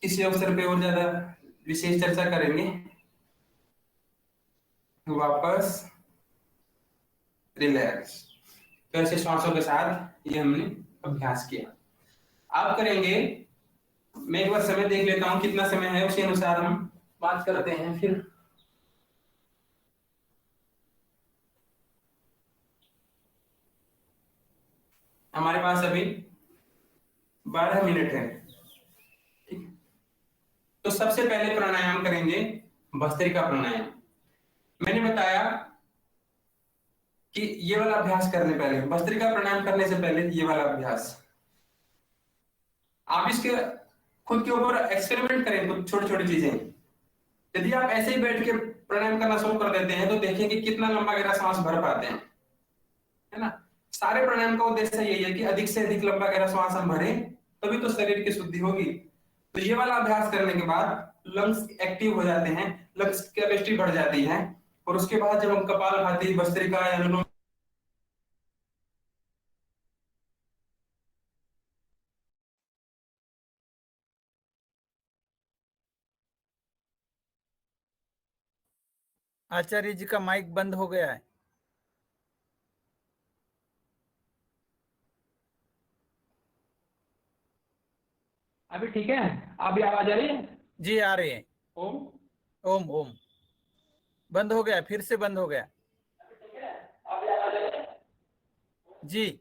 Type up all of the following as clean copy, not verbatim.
इसी अवसर पे और ज्यादा विशेष चर्चा करेंगे। वापस रिलैक्स। तो ऐसे श्वासों के साथ ये हमने अभ्यास किया। आप करेंगे। मैं एक बार समय देख लेता हूं कितना समय है, उसी अनुसार हम बात करते हैं फिर। हमारे पास अभी 12 मिनट है। ठीक। तो सबसे पहले प्राणायाम करेंगे भस्त्रिका प्राणायाम। मैंने बताया कि ये वाला अभ्यास करने पहले, भस्त्रिका प्राणायाम करने से पहले ये वाला अभ्यास आप इसके खुद के ऊपर एक्सपेरिमेंट करें कुछ छोटी छोटी चीजें। यदि आप ऐसे ही बैठ के प्राणायाम करना शुरू कर देते हैं तो देखेंगे कितना लंबा गहरा सांस भर पाते हैं, है ना। सारे प्राणायाम का उद्देश्य यही है कि अधिक से अधिक लंबा गहरा श्वास हम भरें, तभी तो शरीर की शुद्धि होगी। तो ये वाला अभ्यास करने के बाद लंग्स एक्टिव हो जाते हैं, लंग्स की कैपेसिटी बढ़ जाती है। और उसके बाद जब हम कपालभाति, भस्त्रिका या अनुलोम आचार्य जी का माइक बंद हो गया है। अभी ठीक है? अभी आवाज आ रही है? जी आ रही है। ओम ओम ओम बंद हो गया, फिर से बंद हो गया। अभी आवाज आ रही है? जी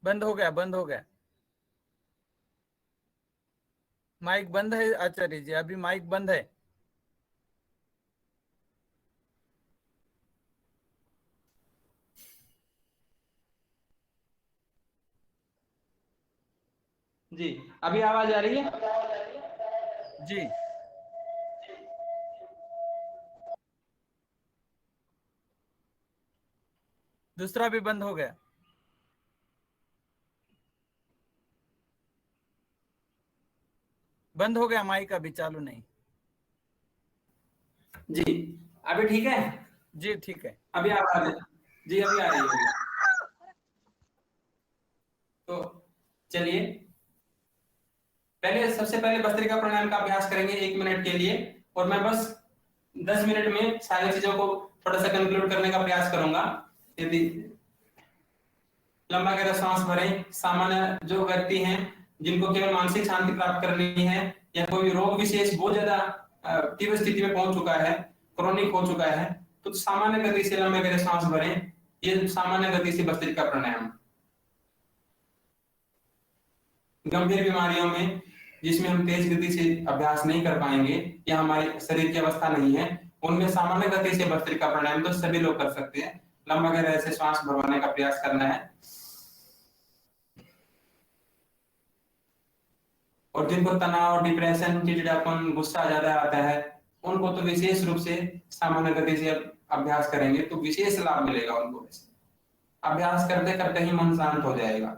बंद हो गया, बंद हो गया। माइक बंद है आचार्य जी, अभी माइक बंद है। जी अभी आवाज आ रही है? जी दूसरा भी बंद हो गया। बंद हो गया माइक, अभी चालू नहीं। जी अभी ठीक है? जी ठीक है। अभी आवाज है? जी अभी आ रही है। तो चलिए पहले, सबसे पहले भस्त्रिका प्राणायाम का अभ्यास करेंगे 1 मिनट के लिए। और मैं बस 10 मिनट में सारी चीजों को थोड़ा सा कंक्लूड करने का प्रयास करूंगा। यदि लंबा गहरा सांस भरें। सामान्य जो व्यक्ति हैं जिनको केवल मानसिक शांति प्राप्त करनी है, या कोई रोग विशेष बहुत ज्यादा तीव्र स्थिति में पहुंच चुका है, क्रोनिक हो चुका है, तो सामान्य गति से लंबे गहरे सांस भरें। ये सामान्य गति से भस्त्रिका प्राणायाम। गंभीर बीमारियों में जिसमें हम तेज गति से अभ्यास नहीं कर पाएंगे या हमारे शरीर की अवस्था नहीं है, उनमें सामान्य गति से भस्त्रिका प्राणायाम तो सभी लोग कर सकते हैं। लंबा गहरा ऐसे श्वास भरवाने का प्रयास करना है। और जिनको तनाव, डिप्रेशन, चिड़चिड़ापन, गुस्सा ज्यादा आता है, उनको तो विशेष रूप से सामान्य गति से अभ्यास करेंगे तो विशेष लाभ मिलेगा उनको। अभ्यास करते करते ही मन शांत हो जाएगा।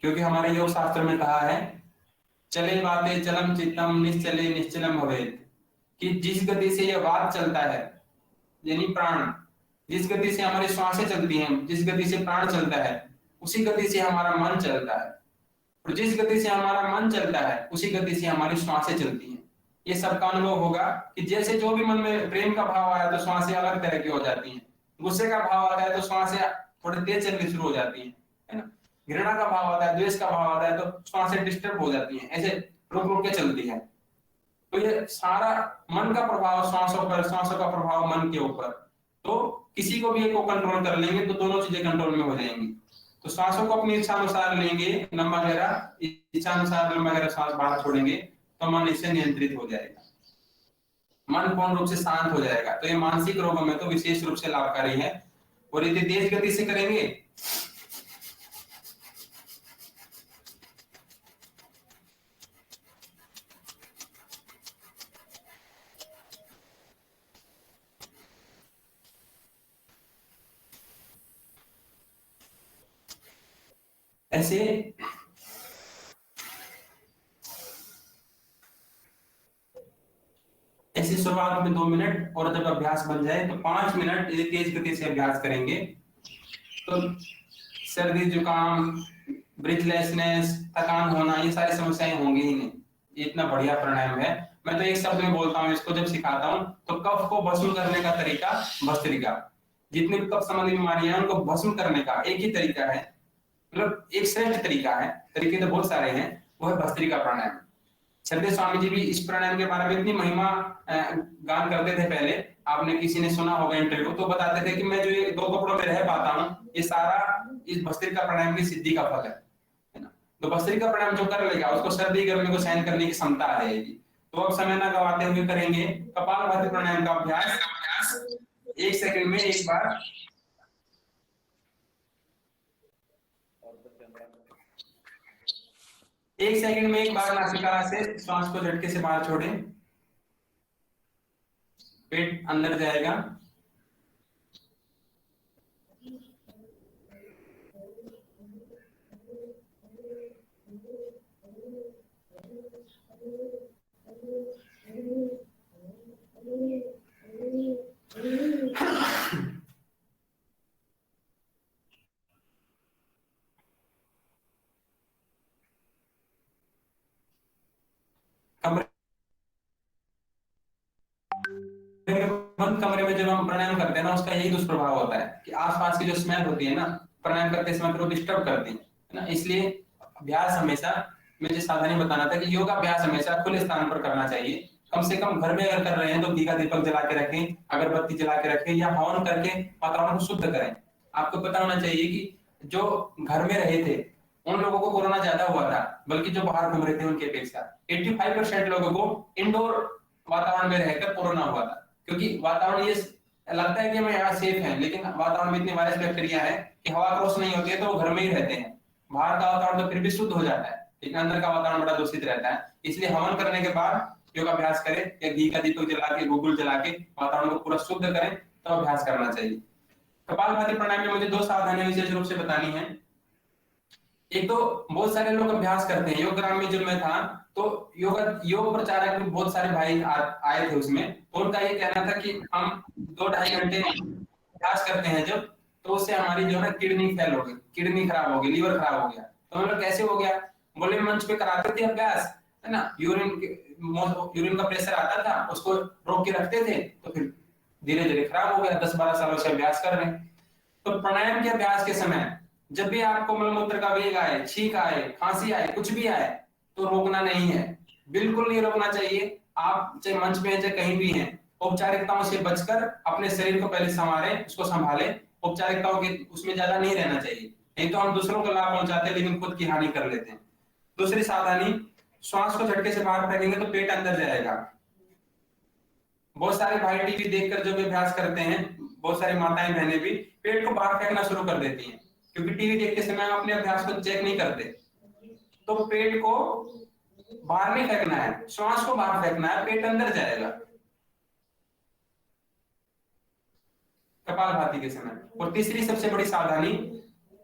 क्योंकि हमारे योग शास्त्र में कहा है, चले वाते चलम चित्तम निश्चले निश्चलम भवेत्, कि जिस गति से यह वात चलता है यानी प्राण, जिस गति से हमारी श्वासें चलती हैं, जिस गति से प्राण चलता है, उसी गति से हमारा मन चलता है। और जिस गति से हमारा मन चलता है उसी गति से हमारी श्वासें चलती हैं। ये सबका अनुभव होगा कि जैसे जो भी मन में प्रेम का भाव आया तो श्वासें अलग तरह की हो जाती हैं, गुस्से का भाव आता है तो श्वासें थोड़ी तेज चलनी शुरू हो जाती हैं, है ना। घृणा का भाव आता है, द्वेष का भाव आता है तो श्वासें डिस्टर्ब हो जाती हैं, ऐसे रुक रुक के चलती है। तो ये सारा मन का प्रभाव श्वासों पर, श्वासों का प्रभाव मन के ऊपर। तो किसी को भी एक को कंट्रोल कर लेंगे तो दोनों चीजें कंट्रोल में हो जाएंगी। तो श्वासों को अपनी इच्छा अनुसार लेंगे, लंबा गहरा, इच्छा अनुसार लंबा गहरा श्वास बाहर छोड़ेंगे तो मन इससे नियंत्रित हो जाएगा, मन पूर्ण रूप से शांत हो जाएगा। तो ये मानसिक रोगों में तो विशेष रूप से लाभकारी है। और यदि तेज गति से करेंगे ऐसे ऐसी शुरुआत शुरुआत में 2 मिनट और जब अभ्यास बन जाए तो 5 मिनट तेज गति से अभ्यास करेंगे तो सर्दी जुकाम, ब्रीथलेसनेस, थकान होना, ये सारी समस्याएं होंगी ही नहीं। ये इतना बढ़िया प्राणायाम है। मैं तो एक शब्द में बोलता हूँ इसको जब सिखाता हूँ तो कफ को भस्म करने का तरीका भस्त्रिका। जितनी भी कफ संबंधी बीमारियां हैं उनको भस्म करने का एक ही तरीका है, मतलब एक श्रेष्ठ तरीका है, तरीके तो बहुत सारे हैं, वो है भस्त्रिका प्राणायाम। श्रद्धेय स्वामी जी भी इस प्राणायाम के बारे में इतनी महिमा गान करते थे। पहले आपने किसी ने सुना होगा इंटरव्यू, तो बताते थे कि मैं जो ये 2 कपड़ों में रह पाता हूँ ये सारा इस भस्त्रिका प्राणायाम की सिद्धि का फल है ना। तो भस्त्रिका प्राणायाम जो कर लेगा उसको सर्दी गर्मी को सहन करने की क्षमता आ जाएगी। तो अब समय ना गवाते हुए करेंगे कपालभाति प्राणायाम का अभ्यास। 1 सेकंड में एक बार 1 सेकंड में एक बार नासिका से श्वास को झटके से बाहर छोड़ें, पेट अंदर जाएगा। बंद कमरे में जब हम प्राणायाम करते हैं ना उसका यही दुष्प्रभाव होता है कि आसपास की जो स्मेल होती है ना प्राणायाम करते समय तो डिस्टर्ब करती है ना। इसलिए अभ्यास हमेशा, मुझे सावधानी बताना था कि योगाभ्यास हमेशा खुले स्थान पर करना चाहिए। कम से कम घर में अगर कर रहे हैं तो घी का दीपक जला के रखें, अगरबत्ती जला के रखें या हवन करके वातावरण को शुद्ध करें। आपको पता होना चाहिए कि जो घर में रहे थे उन लोगों को कोरोना ज्यादा हुआ था, बल्कि जो बाहर घूम रहे थे उनकी अपेक्षा 85% लोगों को इंडोर वातावरण में रहकर कोरोना हुआ था। क्योंकि वातावरण ये लगता है कि हमें यहाँ सेफ है, लेकिन वातावरण में इतनी वायरस बैक्टीरिया है कि हवा क्रॉस नहीं होती है तो वो घर में ही रहते हैं। बाहर का वातावरण तो फिर भी शुद्ध हो जाता है, लेकिन अंदर का वातावरण बड़ा दूषित रहता है। इसलिए हवन करने के बाद योगाभ्यास करें या घी का दीपक जला के, गूगल जला के वातावरण को पूरा शुद्ध करें तो अभ्यास करना चाहिए। कपालभाति प्राणायाम में मुझे 2 सावधानियां विशेष रूप से बतानी है। एक तो बहुत सारे लोग अभ्यास करते हैं, योग ग्राम में जब मैं था तो योग प्रचारक भी बहुत सारे भाई आए थे उसमें, तो उनका ये कहना था कि हम 2-2.5 घंटे अभ्यास करते हैं जब, तो उससे हमारी जो है किडनी फेल हो गई, किडनी खराब हो गई, लीवर खराब हो गया। तो मतलब कैसे हो गया? बोले मंच पे कराते थे अभ्यास, है ना, यूरिन का प्रेशर आता था, उसको रोक के रखते थे, तो फिर धीरे धीरे खराब हो गया। 10-12 सालों से अभ्यास कर रहे हैं। तो प्राणायाम के अभ्यास के समय जब भी आपको मलमूत्र का वेग आए, छींक आए, खांसी आए, कुछ भी आए, तो रोकना नहीं है, बिल्कुल नहीं रोकना चाहिए। आप चाहे मंच में चाहे कहीं भी हैं, औपचारिकताओं से बचकर अपने शरीर को पहले संवारें, उसको संभालें। औपचारिकताओं के उसमें ज्यादा नहीं रहना चाहिए, नहीं तो हम दूसरों को लाभ पहुंचाते हैं लेकिन खुद की हानि कर लेते हैं। दूसरी सावधानी, श्वास को झटके से बाहर फेंकेंगे तो पेट अंदर जाएगा। बहुत सारे भाई टीवी देखकर जो भी अभ्यास करते हैं, बहुत सारी माताएं बहनें भी पेट को बाहर फेंकना शुरू कर देती हैं, क्योंकि टीवी देखते समय हम अपने अभ्यास को चेक नहीं करते। तो पेट को बाहर नहीं फेंकना है, श्वास को बाहर फेंकना है, पेट अंदर जाएगा कपालभाति के समय। और तीसरी सबसे बड़ी सावधानी,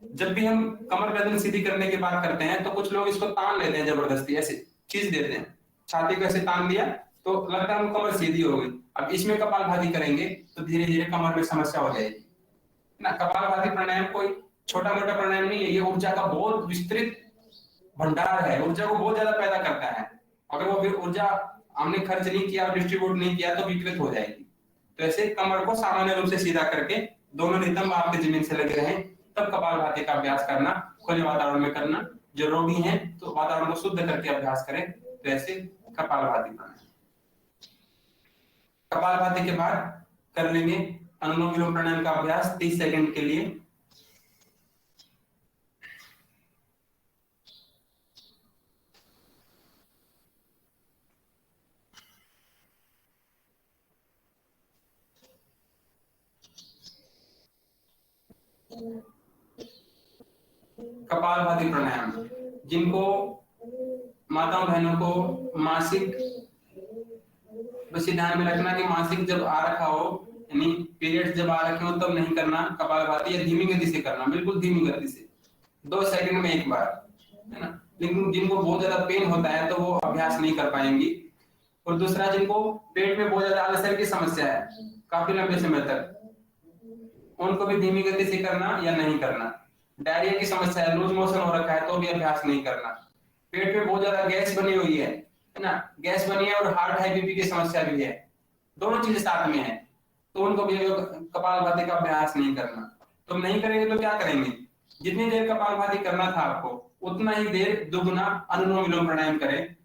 जब भी हम कमर गर्दन सीधी करने की बात करते हैं तो कुछ लोग इसको तान लेते हैं, जबरदस्ती ऐसे चीज देते हैं, छाती को ऐसे तान दिया तो लगता है कमर सीधी हो गई। अब इसमें कपालभाति करेंगे तो धीरे धीरे कमर में समस्या हो जाएगी ना। कपालभाति प्राणायाम कोई छोटा मोटा प्राणायाम नहीं है, ये ऊर्जा का बहुत विस्तृत भंडार है, ऊर्जा को बहुत ज्यादा पैदा करता है। अगर वो ऊर्जा हमने खर्च नहीं किया, डिस्ट्रीब्यूट नहीं किया तो विकृत हो जाएगी। तो ऐसे कमर को सामान्य रूप से सीधा करके दोनों नितंब आपके जमीन से लगे रहें, तब कपालभाति का अभ्यास करना, खुले वातावरण में करना। जो रोगी हैं तो वातावरण को शुद्ध करके अभ्यास करें। तो ऐसे कपालभाति प्राणायाम। कपालभाति के बाद कर लेंगे अनुलोम विलोम प्राणायाम का अभ्यास 30 सेकंड के लिए। कपालभाति प्राणायाम, जिनको माताओं बहनों को मासिक, बस ध्यान में रखना कि मासिक जब आ रखा हो, यानी पीरियड्स जब आ रखे हो तब नहीं करना कपालभाति, या धीमी गति से करना, बिल्कुल धीमी गति से 2 सेकंड में एक बार, है ना। लेकिन जिनको बहुत ज्यादा पेन होता है तो वो अभ्यास नहीं कर पाएंगी। और दूसरा जिनको पेट में बहुत ज्यादा अल्सर की समस्या है काफी लंबे समय तक, उनको भी धीमी गति से करना या नहीं करना। डायरिया की समस्या है, लूज मोशन हो रखा है तो भी अभ्यास नहीं करना। पेट में बहुत ज्यादा गैस बनी हुई है ना, गैस बनी है और हार्ट हाई बीपी की समस्या भी है, दोनों चीजें साथ में है, तो उनको भी कपालभाति का अभ्यास नहीं करना। तो नहीं करेंगे तो क्या करेंगे, जितनी देर कपालभाति करना था आपको उतना ही देर दुगुना अनुलोम विलोम प्राणायाम करें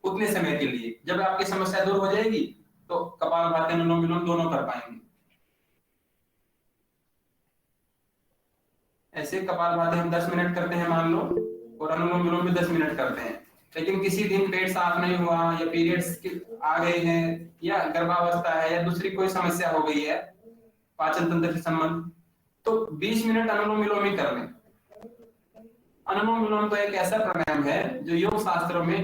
उतने समय के लिए। जब आपकी समस्या दूर हो जाएगी तो कपालभाति अनुलोम विलोम दोनों कर पाएंगे। ऐसे कपालभाति हम 10 मिनट करते हैं मान लो, और अनुलोम विलोम भी 10 मिनट करते हैं। लेकिन किसी दिन पेट साफ नहीं हुआ या पीरियड्स आ गए हैं या गर्भावस्था है या दूसरी कोई समस्या हो गई है पाचन तंत्र से संबंध, तो 20 मिनट अनुलोम विलोम ही कर लें। अनुलोम विलोम तो एक ऐसा प्राणायाम है जो योग शास्त्रों में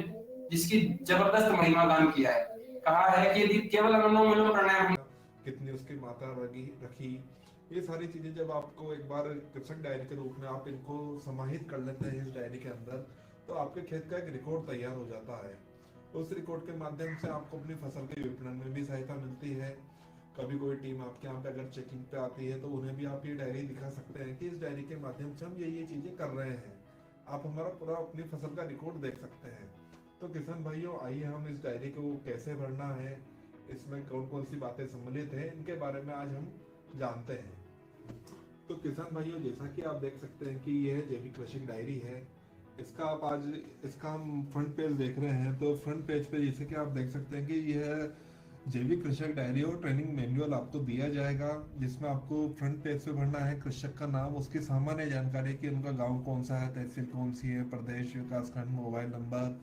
जिसकी जबरदस्त महिमा गान किया है। कहा है कि यदि केवल अनुलोम विलोम प्राणायाम, कितनी उसकी मात्रा रखी, ये सारी चीजें जब आपको एक बार कृषक डायरी के रूप में आप इनको समाहित कर लेते हैं इस डायरी के अंदर, तो आपके खेत का एक रिकॉर्ड तैयार हो जाता है। उस रिकॉर्ड के माध्यम से आपको अपनी फसल के विपणन में भी सहायता मिलती है। कभी कोई टीम आपके यहाँ पे अगर चेकिंग पे आती है तो उन्हें भी आप ये डायरी दिखा सकते हैं कि इस डायरी के माध्यम से हम ये चीजें कर रहे हैं। आप हमारा पूरा अपनी फसल का रिकॉर्ड देख सकते हैं। तो किसान भाइयों, आइए हम इस डायरी को कैसे भरना है, इसमें कौन कौन सी बातें सम्मिलित हैं, इनके बारे में आज हम जानते हैं। तो किसान भाइयों, जैसा कि आप देख सकते हैं कि यह जैविक कृषि डायरी है। इसका हम फ्रंट पेज देख रहे हैं। तो फ्रंट पेज पे जैसे कि आप देख सकते हैं कि यह जैविक कृषक डायरी और ट्रेनिंग मैनुअल आपको दिया जाएगा, जिसमें आपको फ्रंट पेज पे भरना है कृषक का नाम, उसकी सामान्य जानकारी कि उनका गांव कौन सा है, तहसील कौन सी है, प्रदेश, विकासखंड, मोबाइल नंबर,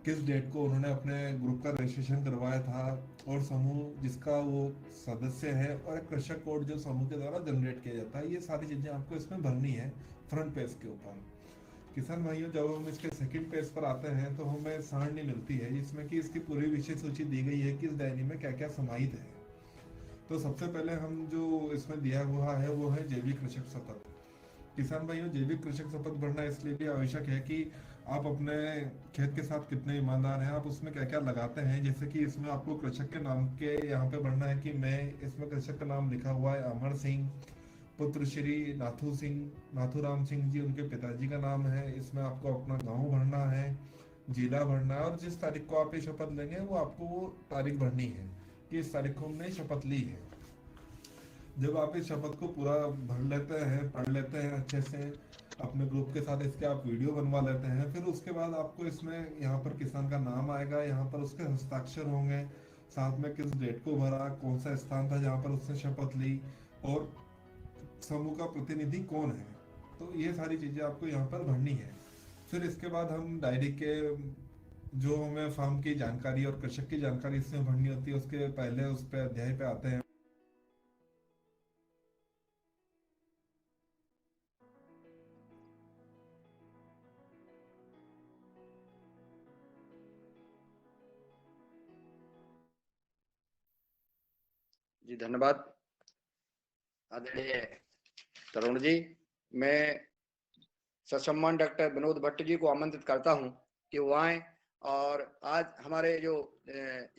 किस डेट को उन्होंने अपने ग्रुप का रजिस्ट्रेशन करवाया था, और समूह जिसका वो सदस्य है, और एक कृषक कोड जो समूह के द्वारा जनरेट किया जाता है। ये सारी चीजें आपको इसमें भरनी है फ्रंट पेज के ऊपर। किसान भाइयों, जब हम इसके सेकंड पेज पर आते हैं तो हमें सारणी मिलती है जिसमें कि इसकी पूरी विषय सूची दी गई है कि इस डायरी में क्या क्या समाहित है। तो सबसे पहले हम जो इसमें दिया हुआ है वो है जैविक कृषक शपथ। किसान भाइयों, जैविक कृषक शपथ भरना इसलिए भी आवश्यक है कि आप अपने खेत के साथ कितने ईमानदार हैं, आप उसमें क्या क्या लगाते हैं। जैसे कि इसमें आपको कृषक के नाम के यहाँ पे भरना है कि मैं, इसमें कृषक का नाम लिखा हुआ है अमर सिंह, पुत्र श्री नाथूराम सिंह जी उनके पिताजी का नाम है। इसमें आपको अपना गांव भरना है, जिला भरना है, और जिस तारीख को आप ये शपथ लेंगे वो आपको वो तारीख भरनी है कि इस तारीख को हमने शपथ ली है। जब आप इस शपथ को पूरा भर लेते हैं, पढ़ लेते हैं अच्छे से, अपने ग्रुप के साथ इसके आप वीडियो बनवा लेते हैं, फिर उसके बाद आपको इसमें यहाँ पर किसान का नाम आएगा, यहाँ पर उसके हस्ताक्षर होंगे, साथ में किस डेट को भरा, कौन सा स्थान था जहाँ पर उसने शपथ ली, और समूह का प्रतिनिधि कौन है। तो ये सारी चीजें आपको यहाँ पर भरनी है। फिर इसके बाद हम डायरी के जो हमें फार्म की जानकारी और कृषक की जानकारी इसमें भरनी होती है, उसके पहले उस पे अध्याय पे आते हैं। जी धन्यवाद आदरणीय तरुण जी। मैं ससम्मान डॉक्टर विनोद भट्ट जी को आमंत्रित करता हूं कि वो आए और आज हमारे जो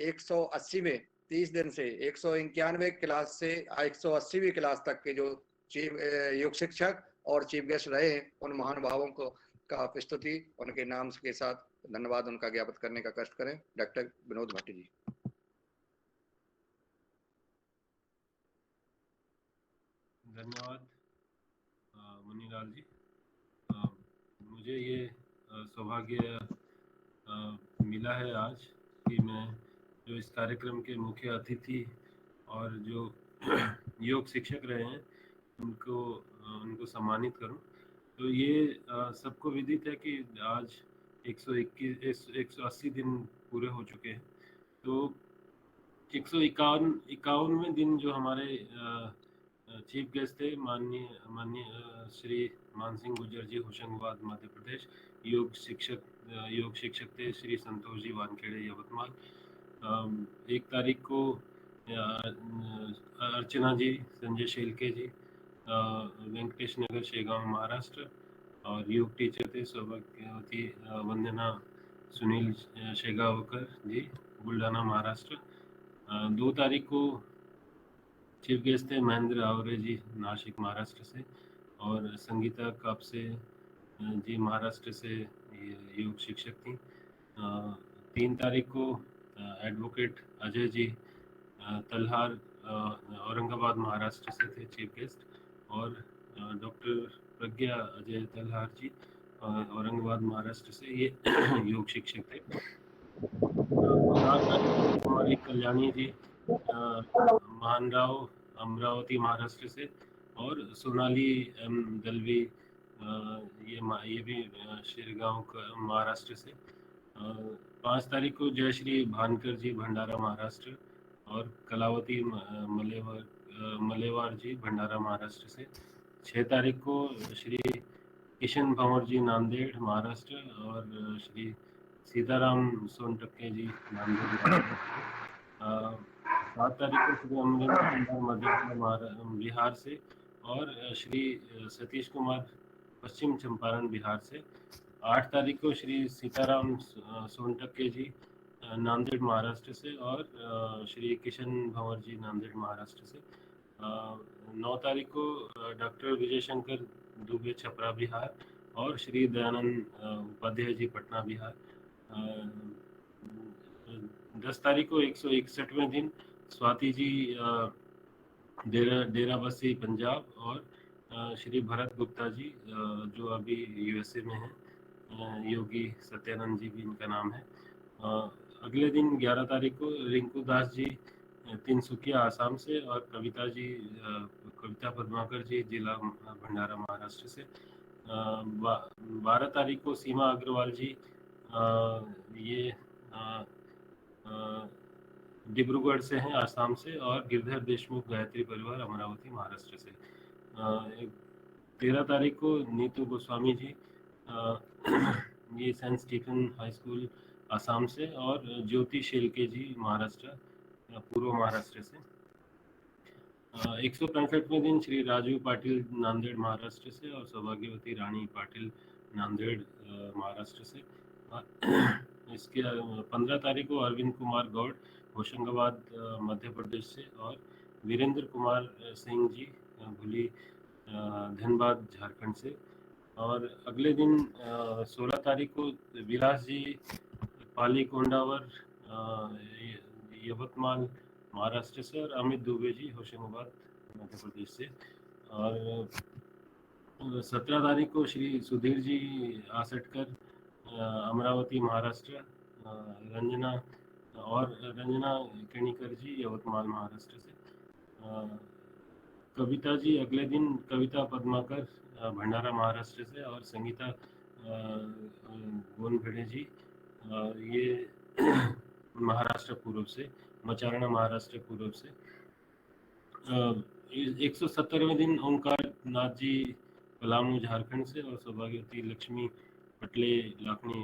180वें 30 दिन से 191 क्लास से 180वीं क्लास तक के जो चीफ योग शिक्षक और चीफ गेस्ट रहे हैं, उन महानुभावों को का प्रस्तुति उनके नाम के साथ धन्यवाद उनका ज्ञापित करने का कष्ट करें। डॉक्टर विनोद भट्ट जी। धन्यवाद मुनीलाल जी। मुझे ये सौभाग्य मिला है आज कि मैं जो इस कार्यक्रम के मुख्य अतिथि और जो योग शिक्षक रहे हैं उनको सम्मानित करूं। तो ये सबको विदित है कि आज 180 दिन पूरे हो चुके हैं। तो 151वें दिन जो हमारे चीफ गेस्ट थे माननीय श्री मानसिंह गुर्जर जी, होशंगाबाद मध्य प्रदेश। योग शिक्षक थे श्री संतोष जी वानखेड़े यवतमाल। 1 तारीख को अर्चना जी, संजय शेलके जी, वेंकटेश नगर शेगांव महाराष्ट्र। और योग टीचर थे सौभाग्यवती वंदना सुनील शेगावकर जी, बुल्ढाना महाराष्ट्र। 2 तारीख को चीफ गेस्ट थे महेंद्र आवरे जी नासिक महाराष्ट्र से, और संगीता कापसे जी महाराष्ट्र से ये योग शिक्षक थी। 3 तारीख को एडवोकेट अजय जी तलहार औरंगाबाद महाराष्ट्र से थे चीफ गेस्ट, और डॉक्टर प्रज्ञा अजय तलहार जी औरंगाबाद महाराष्ट्र से ये योग शिक्षक थे। 4 तारीख को कुमारी कल्याणी जी महानराव अमरावती महाराष्ट्र से, और सोनाली एम दलवी ये भी शिरगांव महाराष्ट्र से। 5 तारीख को जयश्री भानकर जी भंडारा महाराष्ट्र, और कलावती मलेवार जी भंडारा महाराष्ट्र से। 6 तारीख को श्री किशन भंवर जी नांदेड़ महाराष्ट्र, और श्री सीताराम सोनटक्के जी नांदेड़। 7 तारीख को श्री अमरेंद्र कुमार मध्य बिहार से, और श्री सतीश कुमार पश्चिम चंपारण बिहार से। 8 तारीख को श्री सीताराम सोनटक्के जी नांदेड़ महाराष्ट्र से, और श्री किशन भंवर जी नांदेड़ महाराष्ट्र से। 9 तारीख को डॉक्टर विजय शंकर दुबे छपरा बिहार, और श्री दयानंद उपाध्याय जी पटना बिहार। 10 तारीख को 161वें दिन स्वाति जी डेराबस्सी पंजाब, और श्री भरत गुप्ता जी जो अभी यूएसए में हैं, योगी सत्यानंद जी भी इनका नाम है। अगले दिन 11 तारीख को रिंकू दास जी तिनसुकिया आसाम से, और कविता पद्माकर जी जिला भंडारा महाराष्ट्र से। 12 तारीख को सीमा अग्रवाल जी ये डिब्रूगढ़ से हैं आसाम से, और गिरधर देशमुख गायत्री परिवार अमरावती महाराष्ट्र से। 13 तारीख को नीतू गोस्वामी जी ये Saint Stephen high school Assam से, और ज्योति शेलके जी महाराष्ट्र पूर्व महाराष्ट्र से। 165वें दिन श्री राजू पाटिल नांदेड़ महाराष्ट्र से, और सौभाग्यवती रानी पाटिल नांदेड़ महाराष्ट्र से। इसके 15 तारीख को अरविंद कुमार गौड़ होशंगाबाद मध्य प्रदेश से, और वीरेंद्र कुमार सिंह जी भूली धनबाद झारखंड से। और अगले दिन 16 तारीख को विलास जी पाली कोंडावर यवतमाल महाराष्ट्र से, और अमित दुबे जी होशंगाबाद मध्य प्रदेश से। और 17 तारीख को श्री सुधीर जी आसटकर अमरावती महाराष्ट्र, रंजना केणीकर जी यवतमाल महाराष्ट्र से। कविता जी अगले दिन कविता पद्माकर भंडारा महाराष्ट्र से, और संगीता गोनभेड़े जी ये महाराष्ट्र पूर्व से, मचारणा महाराष्ट्र पूर्व से। 170वें दिन ओंकार नाथ जी पलामू झारखंड से, और सौभाग्यवती लक्ष्मी पटले लाखनी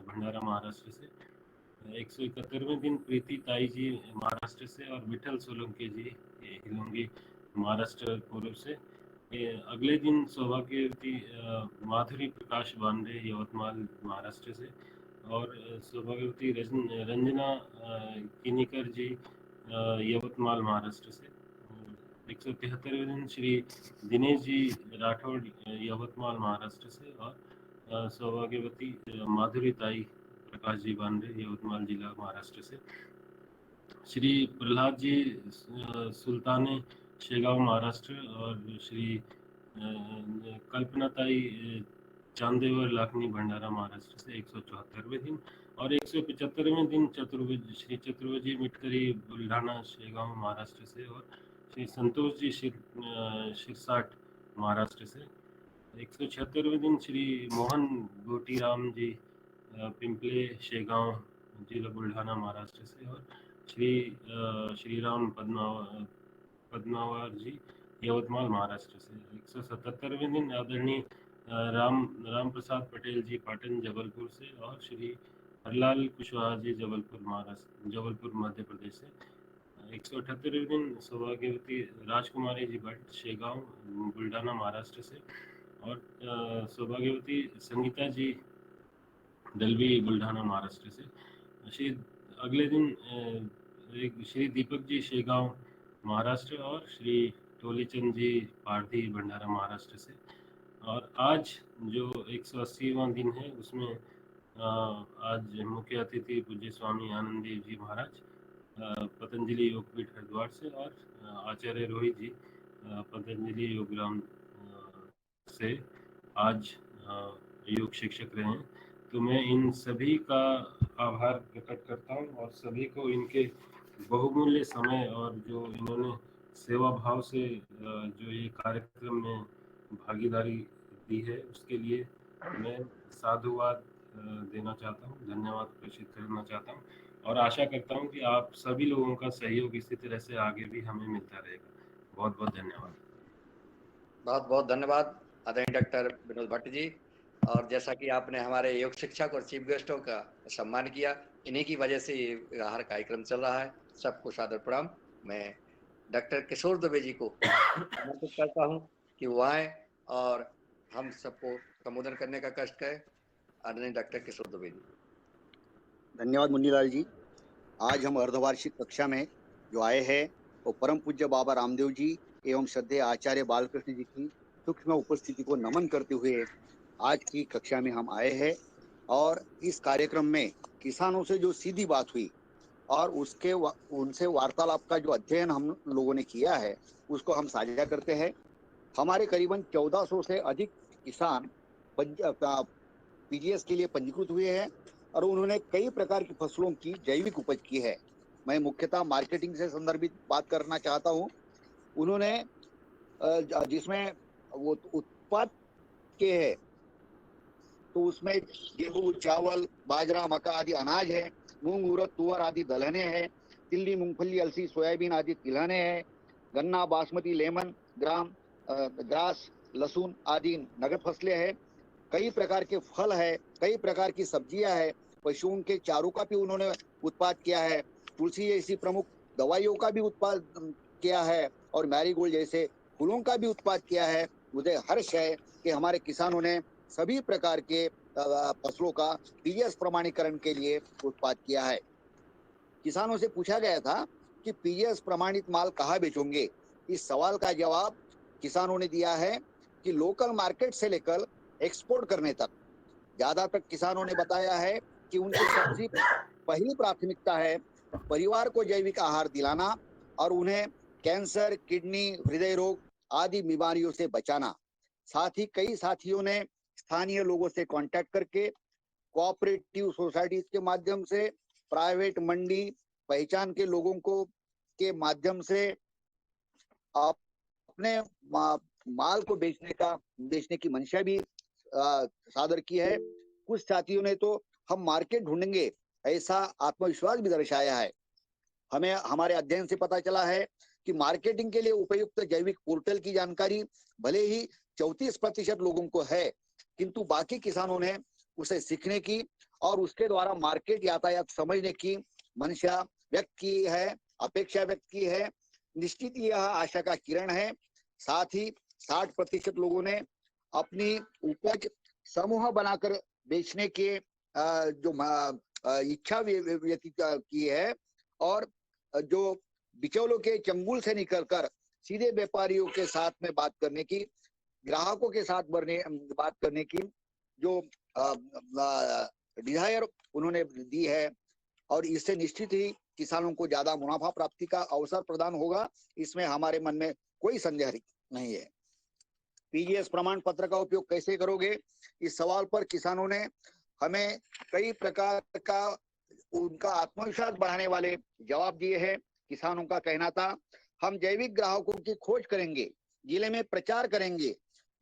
भंडारा महाराष्ट्र से। 171वें दिन प्रीति ताई जी महाराष्ट्र से, और विठल सोलंकी जी हिलोंगी महाराष्ट्र पूर्व से। अगले दिन सौभाग्यवती माधुरी प्रकाश बांदे यवतमाल महाराष्ट्र से, और सौभाग्यवती रंजना किनीकर जी यवतमाल महाराष्ट्र से। 173वें दिन श्री दिनेश जी राठौड़ यवतमाल महाराष्ट्र से, और सौभाग्यवती माधुरी ताई प्रकाश जी बांदे यवतमाल जिला महाराष्ट्र से। श्री प्रहलाद जी सुल्ताने शेगांव महाराष्ट्र, और श्री कल्पनाताई चांदेवर लाखनी भंडारा महाराष्ट्र से 174वें दिन। और 175वें दिन श्री चतुर्वेदी मिटकरी बुल्ढाना शेगांव महाराष्ट्र से, और श्री संतोष जी शिरसाट महाराष्ट्र से। 176वें दिन श्री मोहन गोटीराम जी पिंपले शेगांव जिला बुल्ढाना महाराष्ट्र से, और श्रीराम पद्मावार जी यवतमाल महाराष्ट्र से। 177वें दिन आदरणीय राम प्रसाद पटेल जी पाटन जबलपुर से, और श्री हरलाल कुशवाहा जी जबलपुर मध्य प्रदेश से। 178वें दिन सौभाग्यवती राजकुमारी जी भट्ट शेगांव बुल्ढाना महाराष्ट्र से, और सौभाग्यवती संगीता जी दलवी बुल्ढाना महाराष्ट्र से। श्री अगले दिन एक श्री दीपक जी शेगांव महाराष्ट्र और श्री टोलीचंद जी पारधी भंडारा महाराष्ट्र से। और आज जो 180वां दिन है उसमें आज मुख्य अतिथि पूज्य स्वामी आनंद देव जी महाराज पतंजलि योगपीठ हरिद्वार से और आचार्य रोहित जी पतंजलि योगग्राम से आज योग शिक्षक रहे हैं। तो मैं इन सभी का आभार प्रकट करता हूँ और सभी को इनके बहुमूल्य समय और जो इन्होंने सेवा भाव से जो ये कार्यक्रम में भागीदारी दी है उसके लिए मैं साधुवाद देना चाहता हूँ, धन्यवाद प्रेषित करना चाहता हूँ और आशा करता हूँ कि आप सभी लोगों का सहयोग इसी तरह से आगे भी हमें मिलता रहेगा। बहुत बहुत धन्यवाद। बहुत बहुत धन्यवाद आदरणीय डॉक्टर विनोद भट्ट जी। और जैसा कि आपने हमारे योग शिक्षक और चीफ गेस्टों का सम्मान किया, इन्हीं की वजह से ये हर कार्यक्रम चल रहा है। सबको सादर प्रणाम। मैं डॉक्टर किशोर दुबे जी को आमंत्रित करता हूँ कि वो आए और हम सबको संबोधन करने का कष्ट करें। आदरणीय डॉक्टर किशोर दुबे जी। धन्यवाद मुन्नीलाल जी। आज हम अर्धवार्षिक कक्षा में जो आए हैं वो परम पूज्य बाबा रामदेव जी एवं श्रद्धेय आचार्य बालकृष्ण जी की सूक्ष्म उपस्थिति को नमन करते हुए आज की कक्षा में हम आए हैं। और इस कार्यक्रम में किसानों से जो सीधी बात हुई और उनसे वार्तालाप का जो अध्ययन हम लोगों ने किया है उसको हम साझा करते हैं। हमारे करीबन 1400 से अधिक किसान पीजीएस के लिए पंजीकृत हुए हैं और उन्होंने कई प्रकार की फसलों की जैविक उपज की है। मैं मुख्यतः मार्केटिंग से संदर्भित बात करना चाहता हूं। उन्होंने जिसमें वो उत्पाद के है तो उसमें गेहूं, चावल, बाजरा, मक्का आदि अनाज है, मूंग, उड़द, तुअर आदि दलहने हैं, तिल्ली, मूंगफली, अलसी, सोयाबीन आदि तिलहने हैं, गन्ना, बासमती, लेमन, ग्रास, लहसुन आदि नगद फसलें हैं, कई प्रकार के फल है, कई प्रकार की सब्जियां है, पशुओं के चारों का भी उन्होंने उत्पाद किया है, तुलसी जैसी प्रमुख दवाइयों का भी उत्पाद किया है और मैरीगोल्ड जैसे फूलों का भी उत्पाद किया है। मुझे हर्ष है कि हमारे किसानों ने सभी प्रकार के फसलों का पीजीएस प्रमाणीकरण के लिए उत्पाद किया है। किसानों से पूछा गया था कि पीजीएस प्रमाणित माल कहाँ बेचोगे। इस सवाल का जवाब किसानों ने दिया है कि लोकल मार्केट से लेकर एक्सपोर्ट करने तक। ज्यादातर किसानों ने बताया है कि उनकी सबसे पहली प्राथमिकता है परिवार को जैविक आहार दिलाना और उन्हें कैंसर, किडनी, हृदय रोग आदि बीमारियों से बचाना। साथ ही कई साथियों ने स्थानीय लोगों से कांटेक्ट करके कोऑपरेटिव सोसाइटीज के माध्यम से, प्राइवेट मंडी, पहचान के लोगों को के माध्यम से अपने माल को बेचने की मंशा भी सादर की है। कुछ साथियों ने तो हम मार्केट ढूंढेंगे ऐसा आत्मविश्वास भी दर्शाया है। हमें हमारे अध्ययन से पता चला है कि मार्केटिंग के लिए उपयुक्त जैविक पोर्टल की जानकारी भले ही 34% लोगों को है, किंतु बाकी किसानों ने उसे सीखने की और उसके द्वारा मार्केट यातायात समझने की मंशा व्यक्त की है, अपेक्षा व्यक्त की है। निश्चित यह आशा का किरण है। साथ ही 60% लोगों ने अपनी उपज समूह बनाकर बेचने के जो इच्छा व्यक्त की है और जो बिचौलों के चंगुल से निकलकर सीधे व्यापारियों के साथ में बात करने की, ग्राहकों के साथ बात करने की जो डिजायर उन्होंने दी है और इससे निश्चित ही किसानों को ज्यादा मुनाफा प्राप्ति का अवसर प्रदान होगा। इसमें हमारे मन में कोई संदेह नहीं है। पीजीएस प्रमाण पत्र का उपयोग कैसे करोगे, इस सवाल पर किसानों ने हमें कई प्रकार का उनका आत्मविश्वास बढ़ाने वाले जवाब दिए हैं। किसानों का कहना था, हम जैविक ग्राहकों की खोज करेंगे, जिले में प्रचार करेंगे,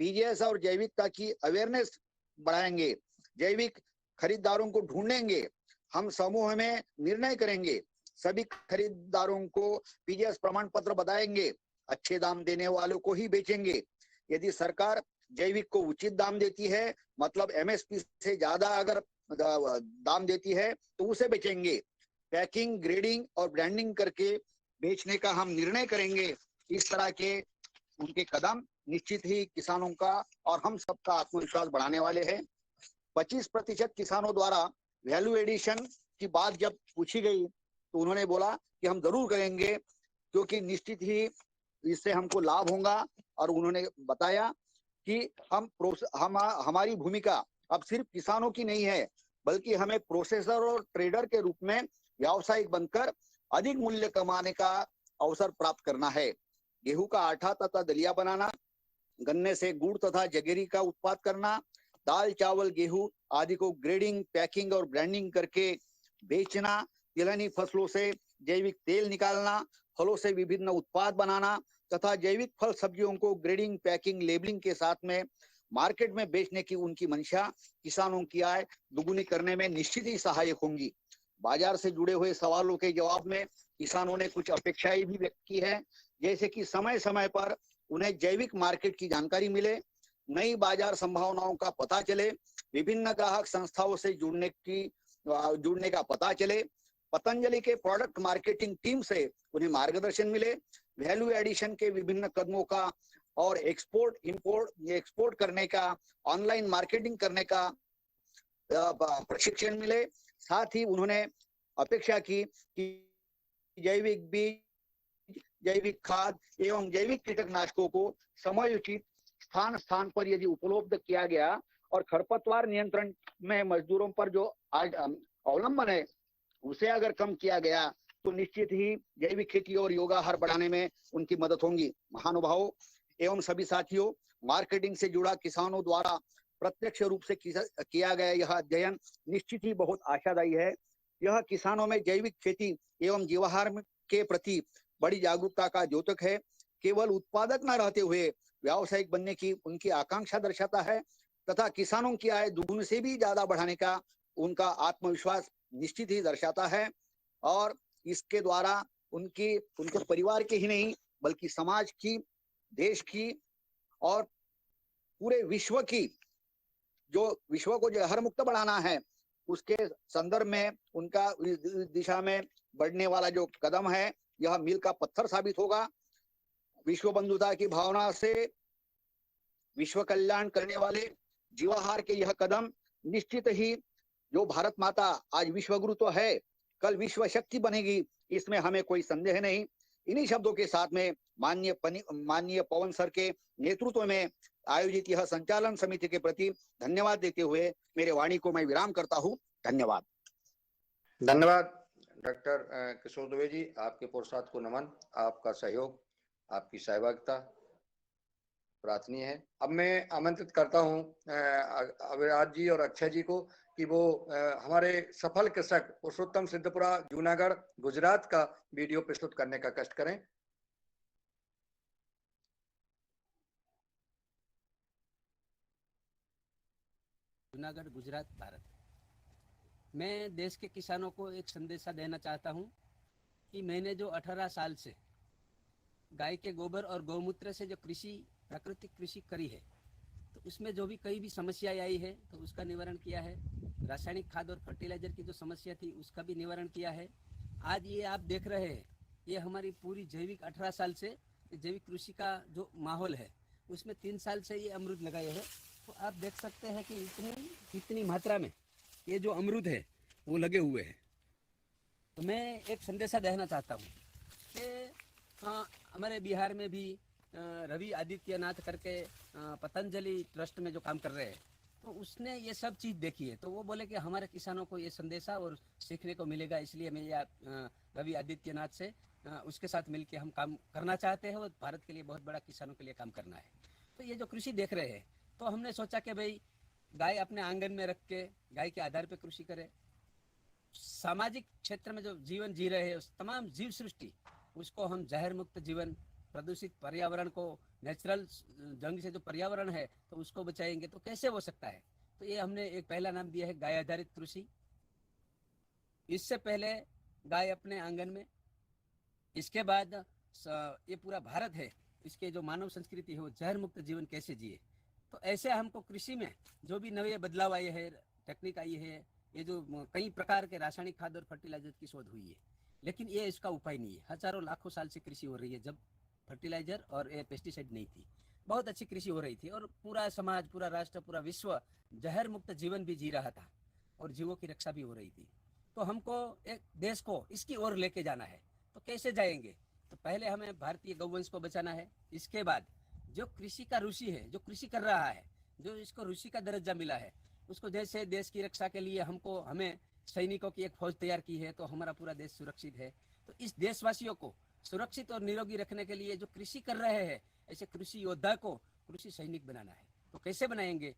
पीजीएस और जैविकता की अवेयरनेस बढ़ाएंगे, जैविक खरीदारों को ढूंढेंगे, हम समूह में निर्णय करेंगे, सभी खरीदारों को पीजीएस प्रमाण पत्र बताएंगे, अच्छे दाम देने वालों को ही बेचेंगे। यदि सरकार जैविक को उचित दाम देती है, मतलब एमएसपी से ज्यादा अगर दाम देती है तो उसे बेचेंगे। पैकिंग, ग्रेडिंग और ब्रांडिंग करके बेचने का हम निर्णय करेंगे। इस तरह के उनके कदम निश्चित ही किसानों का और हम सबका आत्मविश्वास बढ़ाने वाले हैं। 25% किसानों द्वारा वैल्यू एडिशन की बात जब पूछी गई तो उन्होंने बोला कि हम जरूर करेंगे, क्योंकि निश्चित ही इससे हमको लाभ होगा। और उन्होंने बताया कि हमारी भूमिका अब सिर्फ किसानों की नहीं है, बल्कि हमें प्रोसेसर और ट्रेडर के रूप में व्यावसायिक बनकर अधिक मूल्य कमाने का अवसर प्राप्त करना है। गेहूं का आटा तथा दलिया बनाना, गन्ने से गुड़ तथा जगेरी का उत्पाद करना, दाल चावल गेहूं आदि को ग्रेडिंग, पैकिंग और ब्रांडिंग करके बेचना, तिलहनी फसलों से जैविक तेल निकालना, फलों से विभिन्न उत्पाद बनाना तथा जैविक फल सब्जियों को ग्रेडिंग, पैकिंग, लेबलिंग के साथ में मार्केट में बेचने की उनकी मंशा किसानों की आय दुगुनी करने में निश्चित ही सहायक होंगी। बाजार से जुड़े हुए सवालों के जवाब में किसानों ने कुछ अपेक्षाएं भी व्यक्त की है, जैसे कि समय समय पर उन्हें जैविक मार्केट की जानकारी मिले, नई बाजार संभावनाओं का पता चले, विभिन्न ग्राहक संस्थाओं से जुड़ने का पता चले, पतंजलि के प्रोडक्ट मार्केटिंग टीम से उन्हें मार्गदर्शन मिले, वैल्यू एडिशन के विभिन्न कदमों का और एक्सपोर्ट करने का, ऑनलाइन मार्केटिंग करने का प्रशिक्षण मिले। साथ ही उन्होंने अपेक्षा की कि जैविक बीज, जैविक खाद एवं जैविक कीटनाशकों को समयोचित स्थान स्थान पर यदि उपलब्ध किया गया और खरपतवार नियंत्रण में मजदूरों पर जो आज अवलंबन है उसे अगर कम किया गया तो निश्चित ही जैविक खेती और योगाहार बढ़ाने में उनकी मदद होगी। महानुभावों एवं सभी साथियों, मार्केटिंग से जुड़ा किसानों द्वारा प्रत्यक्ष रूप से किया गया यह अध्ययन निश्चित ही बहुत आशादायी है। यह किसानों में जैविक खेती एवं जीवाहार के प्रति बड़ी जागरूकता का द्योतक है। केवल उत्पादक न रहते हुए व्यावसायिक बनने की उनकी आकांक्षा दर्शाता है तथा किसानों की आय दुगुने से भी ज्यादा बढ़ाने का उनका आत्मविश्वास निश्चित ही दर्शाता है। और इसके द्वारा उनके परिवार के ही नहीं बल्कि समाज की, देश की और पूरे विश्व को जो हर मुक्त बढ़ाना है उसके संदर्भ में उनका दिशा में बढ़ने वाला जो कदम है यह मील का पत्थर साबित होगा। विश्व बंधुता की भावना से विश्व कल्याण करने वाले जीवाहार के यह कदम निश्चित ही जो भारत माता आज विश्वगुरु तो है, कल विश्व शक्ति बनेगी, इसमें हमें कोई संदेह नहीं। इन्हीं शब्दों के साथ में माननीय पवन सर के नेतृत्व में आयोजित यह संचालन समिति के प्रति धन्यवाद देते हुए मेरे वाणी को मैं विराम करता हूँ। धन्यवाद। धन्यवाद डॉक्टर किशोर दुबे जी, आपके पुरुषार्थ को नमन, आपका सहयोग, आपकी सहभागिता प्रार्थनीय है। अब मैं आमंत्रित करता हूं अविराज जी और अक्षय जी को कि वो हमारे सफल कृषक पुरुषोत्तम सिद्धपुरा जूनागढ़ गुजरात का वीडियो प्रस्तुत करने का कष्ट करें। जूनागढ़ गुजरात भारत। मैं देश के किसानों को एक संदेशा देना चाहता हूं कि मैंने जो 18 साल से गाय के गोबर और गौमूत्र से जो प्राकृतिक कृषि करी है तो उसमें जो भी कई भी समस्याएं आई है तो उसका निवारण किया है। रासायनिक खाद और फर्टिलाइजर की जो समस्या थी उसका भी निवारण किया है। आज ये आप देख रहे हैं ये हमारी पूरी जैविक 18 साल से जैविक कृषि का जो माहौल है उसमें 3 साल से ये अमरूद लगाए हैं। तो आप देख सकते हैं कि इतनी मात्रा में ये जो अमरूद है वो लगे हुए हैं। तो मैं एक संदेशा देना चाहता हूँ कि हमारे बिहार में भी रवि आदित्यनाथ करके पतंजलि ट्रस्ट में जो काम कर रहे हैं तो उसने ये सब चीज़ देखी है। तो वो बोले कि हमारे किसानों को ये संदेशा और सीखने को मिलेगा, इसलिए मैं ये रवि आदित्यनाथ से उसके साथ मिलकर हम काम करना चाहते हैं और भारत के लिए बहुत बड़ा किसानों के लिए काम करना है। तो ये जो कृषि देख रहे हैं तो हमने सोचा कि भाई गाय अपने आंगन में रख के गाय के आधार पर कृषि करें। सामाजिक क्षेत्र में जो जीवन जी रहे हैं उस तमाम जीव सृष्टि उसको हम जहर मुक्त जीवन, प्रदूषित पर्यावरण को, नेचुरल जंग से जो पर्यावरण है तो उसको बचाएंगे तो कैसे हो सकता है। तो ये हमने एक पहला नाम दिया है गाय आधारित कृषि। इससे पहले गाय अपने आंगन में, इसके बाद ये पूरा भारत है, इसके जो मानव संस्कृति है वो जहर मुक्त जीवन कैसे जिए। तो ऐसे हमको कृषि में जो भी नए बदलाव आए हैं, टेक्निक आई है, ये जो कई प्रकार के रासायनिक खाद और फर्टिलाइजर की शोध हुई है, लेकिन ये इसका उपाय नहीं है। हजारों लाखों साल से कृषि हो रही है, जब फर्टिलाइजर और ये पेस्टिसाइड नहीं थी, बहुत अच्छी कृषि हो रही थी और पूरा समाज, पूरा राष्ट्र, पूरा विश्व जहर मुक्त जीवन भी जी रहा था और जीवों की रक्षा भी हो रही थी। तो हमको एक देश को इसकी ओर लेके जाना है। तो कैसे जाएंगे? तो पहले हमें भारतीय गौवंश को बचाना है। इसके बाद जो कृषि का ऋषि है, जो कृषि कर रहा है, जो इसको ऋषि का दर्जा मिला है, उसको जैसे देश की रक्षा के लिए हमें सैनिकों की एक फौज तैयार की है, तो हमारा पूरा देश सुरक्षित है। तो इस देशवासियों को सुरक्षित और निरोगी रखने के लिए जो कृषि कर रहे हैं, ऐसे कृषि योद्धा को कृषि सैनिक बनाना है। तो कैसे बनाएंगे?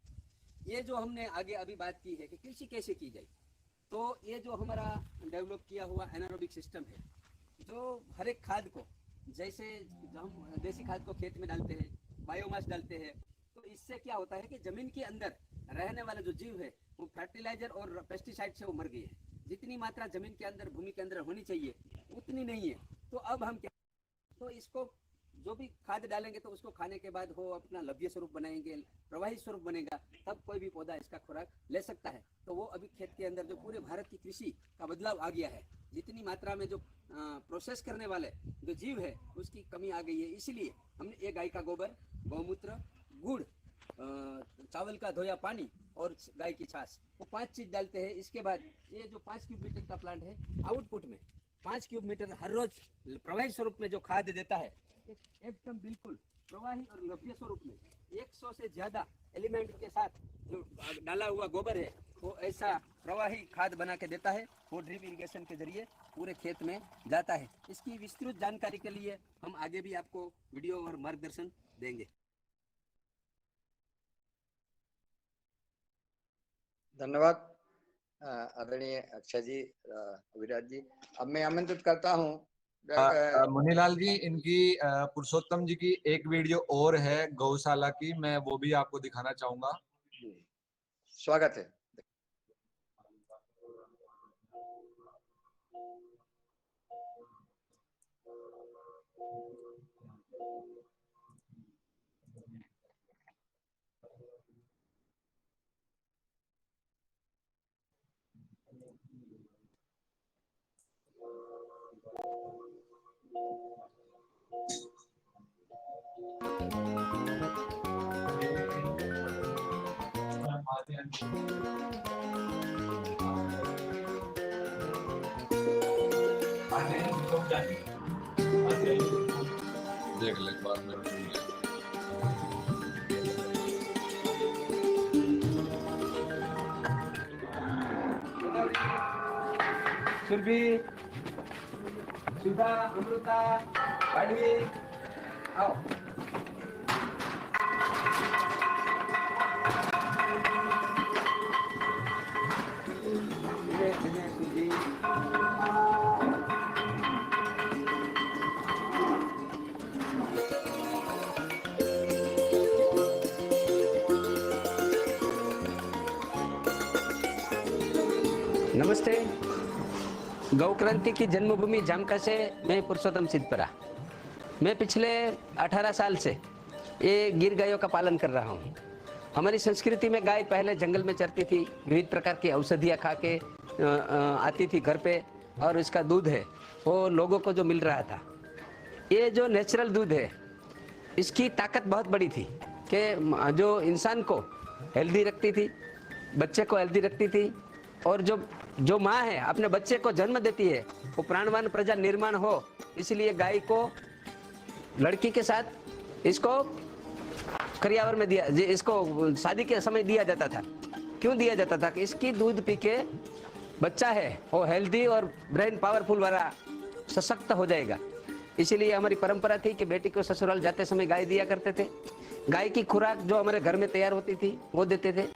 ये जो हमने आगे अभी बात की है कि कृषि कैसे की जाए, तो ये जो हमारा डेवलप किया हुआ एनारोबिक सिस्टम है, जो हर एक खाद को, जैसे हम देसी खाद को खेत में डालते हैं, बायोमास डालते हैं, तो इससे क्या होता है कि जमीन के अंदर रहने वाले जो जीव है वो फर्टिलाइजर और पेस्टिसाइड से वो मर गए हैं। जितनी मात्रा जमीन के अंदर, भूमि के अंदर होनी चाहिए उतनी नहीं है। तो अब हम क्या, तो इसको जो भी खाद डालेंगे तो उसको खाने के बाद वो अपना लभ्य स्वरूप बनाएंगे, प्रवाही स्वरूप बनेगा, तब कोई भी पौधा इसका खुराक ले सकता है। तो वो अभी खेत के अंदर जो पूरे भारत की कृषि का बदलाव आ गया है, जितनी मात्रा में जो प्रोसेस करने वाले जो जीव है उसकी कमी आ गई है। इसलिए हमने ये गाय का गोबर, गौमूत्र, गुड़, चावल का धोया पानी और गाय की छाछ, वो 5 चीज डालते हैं। इसके बाद ये जो 5 क्यूब मीटर का प्लांट है, आउटपुट में 5 क्यूब मीटर हर रोज प्रवाही स्वरूप में जो खाद देता है, एकदम बिल्कुल प्रवाही और लभ्य स्वरूप में 100 से ज्यादा एलिमेंट के साथ जो डाला हुआ गोबर है वो ऐसा प्रवाही खाद बना के देता है। वो ड्रिप इरिगेशन के जरिए पूरे खेत में जाता है। इसकी विस्तृत जानकारी के लिए हम आगे भी आपको वीडियो और मार्गदर्शन देंगे। धन्यवाद आदरणीय अक्षय जी, विराज जी। अब मैं आमंत्रित करता हूँ मुनीलाल जी, इनकी पुरुषोत्तम जी की एक वीडियो और है गौशाला की, मैं वो भी आपको दिखाना चाहूंगा। स्वागत है। देख ले एक बार में। सुरभि, सुधा, अमृता, पाडवी, आओ। नमस्ते। गौ क्रांति की जन्मभूमि जामका से मैं पुरुषोत्तम सिद्धपरा। मैं पिछले 18 साल से ये गिर गायों का पालन कर रहा हूँ। हमारी संस्कृति में गाय पहले जंगल में चरती थी, विविध प्रकार की औषधियाँ खा के आती थी घर पे, और इसका दूध है वो लोगों को जो मिल रहा था। ये जो नेचुरल दूध है इसकी ताकत बहुत बड़ी थी कि जो इंसान को हेल्दी रखती थी, बच्चे को हेल्दी रखती थी, और जो माँ है अपने बच्चे को जन्म देती है वो प्राणवान प्रजा निर्माण हो। इसलिए गाय को लड़की के साथ इसको करियावर में दिया, इसको शादी के समय दिया जाता था। क्यों दिया जाता था? कि इसकी दूध पी के बच्चा है वो हेल्दी और ब्रेन पावरफुल वाला सशक्त हो जाएगा। इसीलिए हमारी परंपरा थी कि बेटी को ससुराल जाते समय गाय दिया करते थे। गाय की खुराक जो हमारे घर में तैयार होती थी वो देते थे।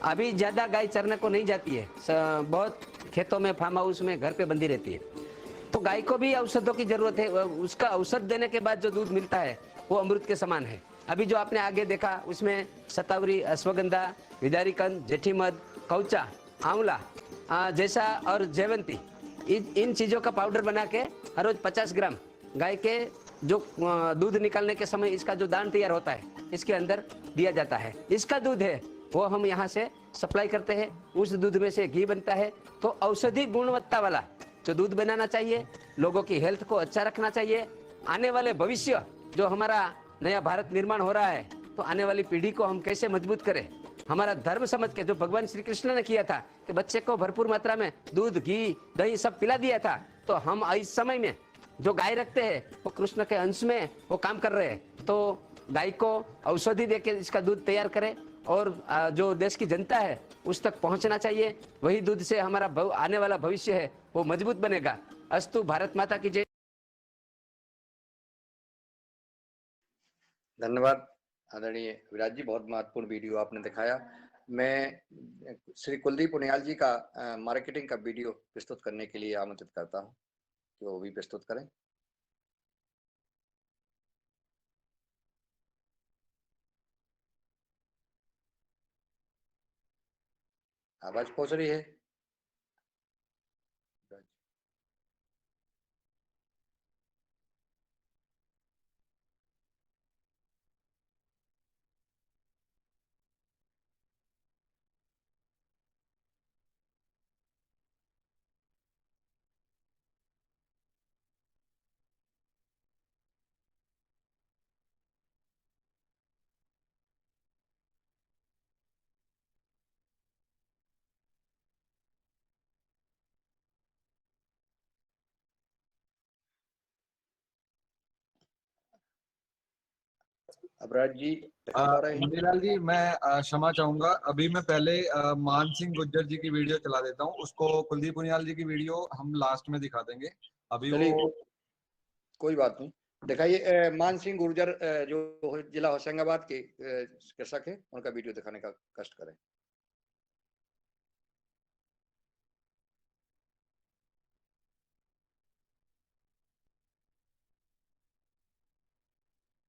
अभी ज्यादा गाय चरने को नहीं जाती है, बहुत खेतों में, फार्म हाउस में, घर पे बंधी रहती है। तो गाय को भी औषधों की जरूरत है। उसका औषध देने के बाद जो दूध मिलता है वो अमृत के समान है। अभी जो आपने आगे देखा उसमें शतावरी, अश्वगंधा, विदारीकंद, जेठीमध, कौचा, आंवला जैसा और जयवंती, इन चीजों का पाउडर बना के हर रोज 50 ग्राम गाय के जो दूध निकालने के समय इसका जो दान तैयार होता है इसके अंदर दिया जाता है। इसका दूध है वो हम यहाँ से सप्लाई करते हैं। उस दूध में से घी बनता है। तो औषधि गुणवत्ता वाला जो दूध बनाना चाहिए, लोगों की हेल्थ को अच्छा रखना चाहिए। आने वाले भविष्य जो हमारा नया भारत निर्माण हो रहा है, तो आने वाली पीढ़ी को हम कैसे मजबूत करें, हमारा धर्म समझ के, जो भगवान श्री कृष्ण ने किया था कि बच्चे को भरपूर मात्रा में दूध, घी, दही सब पिला दिया था, तो हम इस समय में जो गाय रखते हैं वो कृष्ण के अंश में वो काम कर रहे हैं। तो गाय को औषधि देके इसका दूध तैयार करें और जो देश की जनता है उस तक पहुंचना चाहिए। वही दूध से हमारा आने वाला भविष्य है वो मजबूत बनेगा। अस्तु, भारत माता की जय। धन्यवाद आदरणीय विराज जी, बहुत महत्वपूर्ण वीडियो आपने दिखाया। मैं श्री कुलदीप उनियाल जी का मार्केटिंग का वीडियो प्रस्तुत करने के लिए आमंत्रित करता हूं कि वो भी प्रस्तुत करें। आवाज पहुंच रही है? अबराज जी मुनीलाल जी, मैं क्षमा चाहूंगा, अभी मैं पहले मान सिंह गुज्जर जी की वीडियो चला देता हूँ, उसको कुलदीप उनियाल जी की वीडियो हम लास्ट में दिखा देंगे। अभी वो कोई बात नहीं, दिखाइए। मान सिंह गुर्जर जो जिला होशंगाबाद के कृषक है, उनका वीडियो दिखाने का कष्ट करें।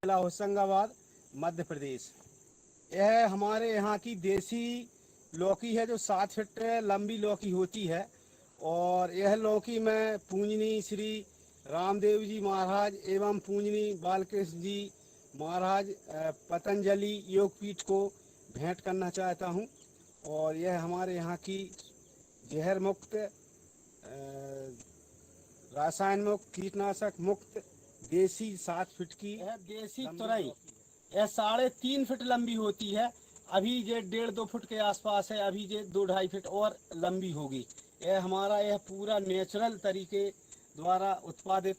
जिला होशंगाबाद, मध्य प्रदेश। यह हमारे यहाँ की देसी लौकी है जो 7 फीट लंबी लौकी होती है। और यह लौकी मैं पूजनीय श्री रामदेव जी महाराज एवं पूजनीय बालकृष्ण जी महाराज पतंजलि योगपीठ को भेंट करना चाहता हूँ। और यह हमारे यहाँ की जहर मुक्त, रासायन मुक्त, कीटनाशक मुक्त देसी 7 फीट की देसी तुरई, यह 3.5 फीट लंबी होती है। अभी ये 1.5-2 फुट के आसपास है, अभी ये 2-2.5 फीट और लंबी होगी। यह हमारा यह पूरा नेचुरल तरीके द्वारा उत्पादित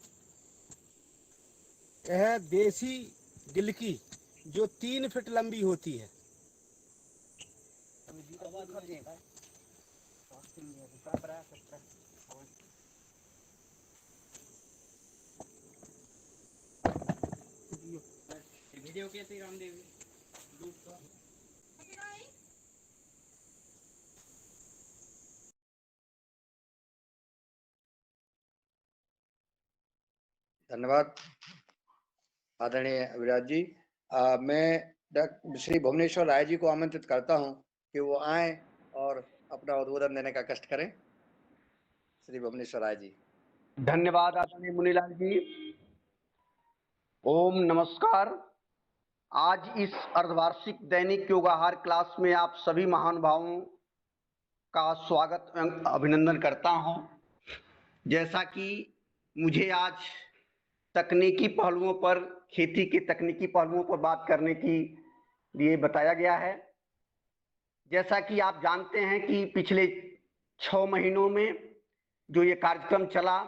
यह देसी गिलकी जो 3 फीट लंबी होती है। वीडियो कैसे रामदेव धन्यवाद आदरणीय विराज जी। मैं श्री भुवनेश्वर राय जी को आमंत्रित करता हूं कि वो आए और अपना उद्बोधन देने का कष्ट करें। श्री भुवनेश्वर राय जी। धन्यवाद आदरणीय मुनीलाल जी। ओम नमस्कार। आज इस अर्धवार्षिक दैनिक योगाहार क्लास में आप सभी महानुभावों का स्वागत एवं अभिनंदन करता हूं। जैसा कि मुझे आज तकनीकी पहलुओं पर, खेती के तकनीकी पहलुओं पर बात करने के लिए बताया गया है। जैसा कि आप जानते हैं कि पिछले 6 महीनों में जो ये कार्यक्रम चला,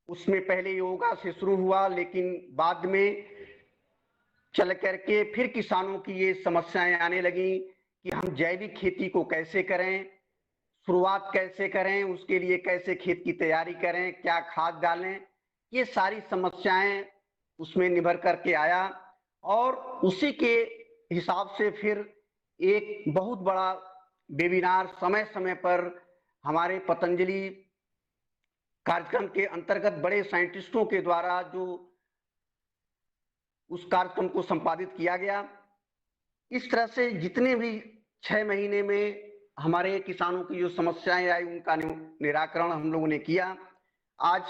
उसमें पहले योगा से शुरू हुआ, लेकिन बाद में चल करके फिर किसानों की ये समस्याएं आने लगी कि हम जैविक खेती को कैसे करें, शुरुआत कैसे करें, उसके लिए कैसे खेत की तैयारी करें, क्या खाद डालें, ये सारी समस्याएं उसमें निभर करके आया। और उसी के हिसाब से फिर एक बहुत बड़ा वेबिनार समय समय पर हमारे पतंजलि कार्यक्रम के अंतर्गत बड़े साइंटिस्टों के द्वारा जो उस कार्यक्रम को संपादित किया गया। इस तरह से जितने भी 6 महीने में हमारे किसानों की जो समस्याएं आई उनका निराकरण हम लोगों ने किया। आज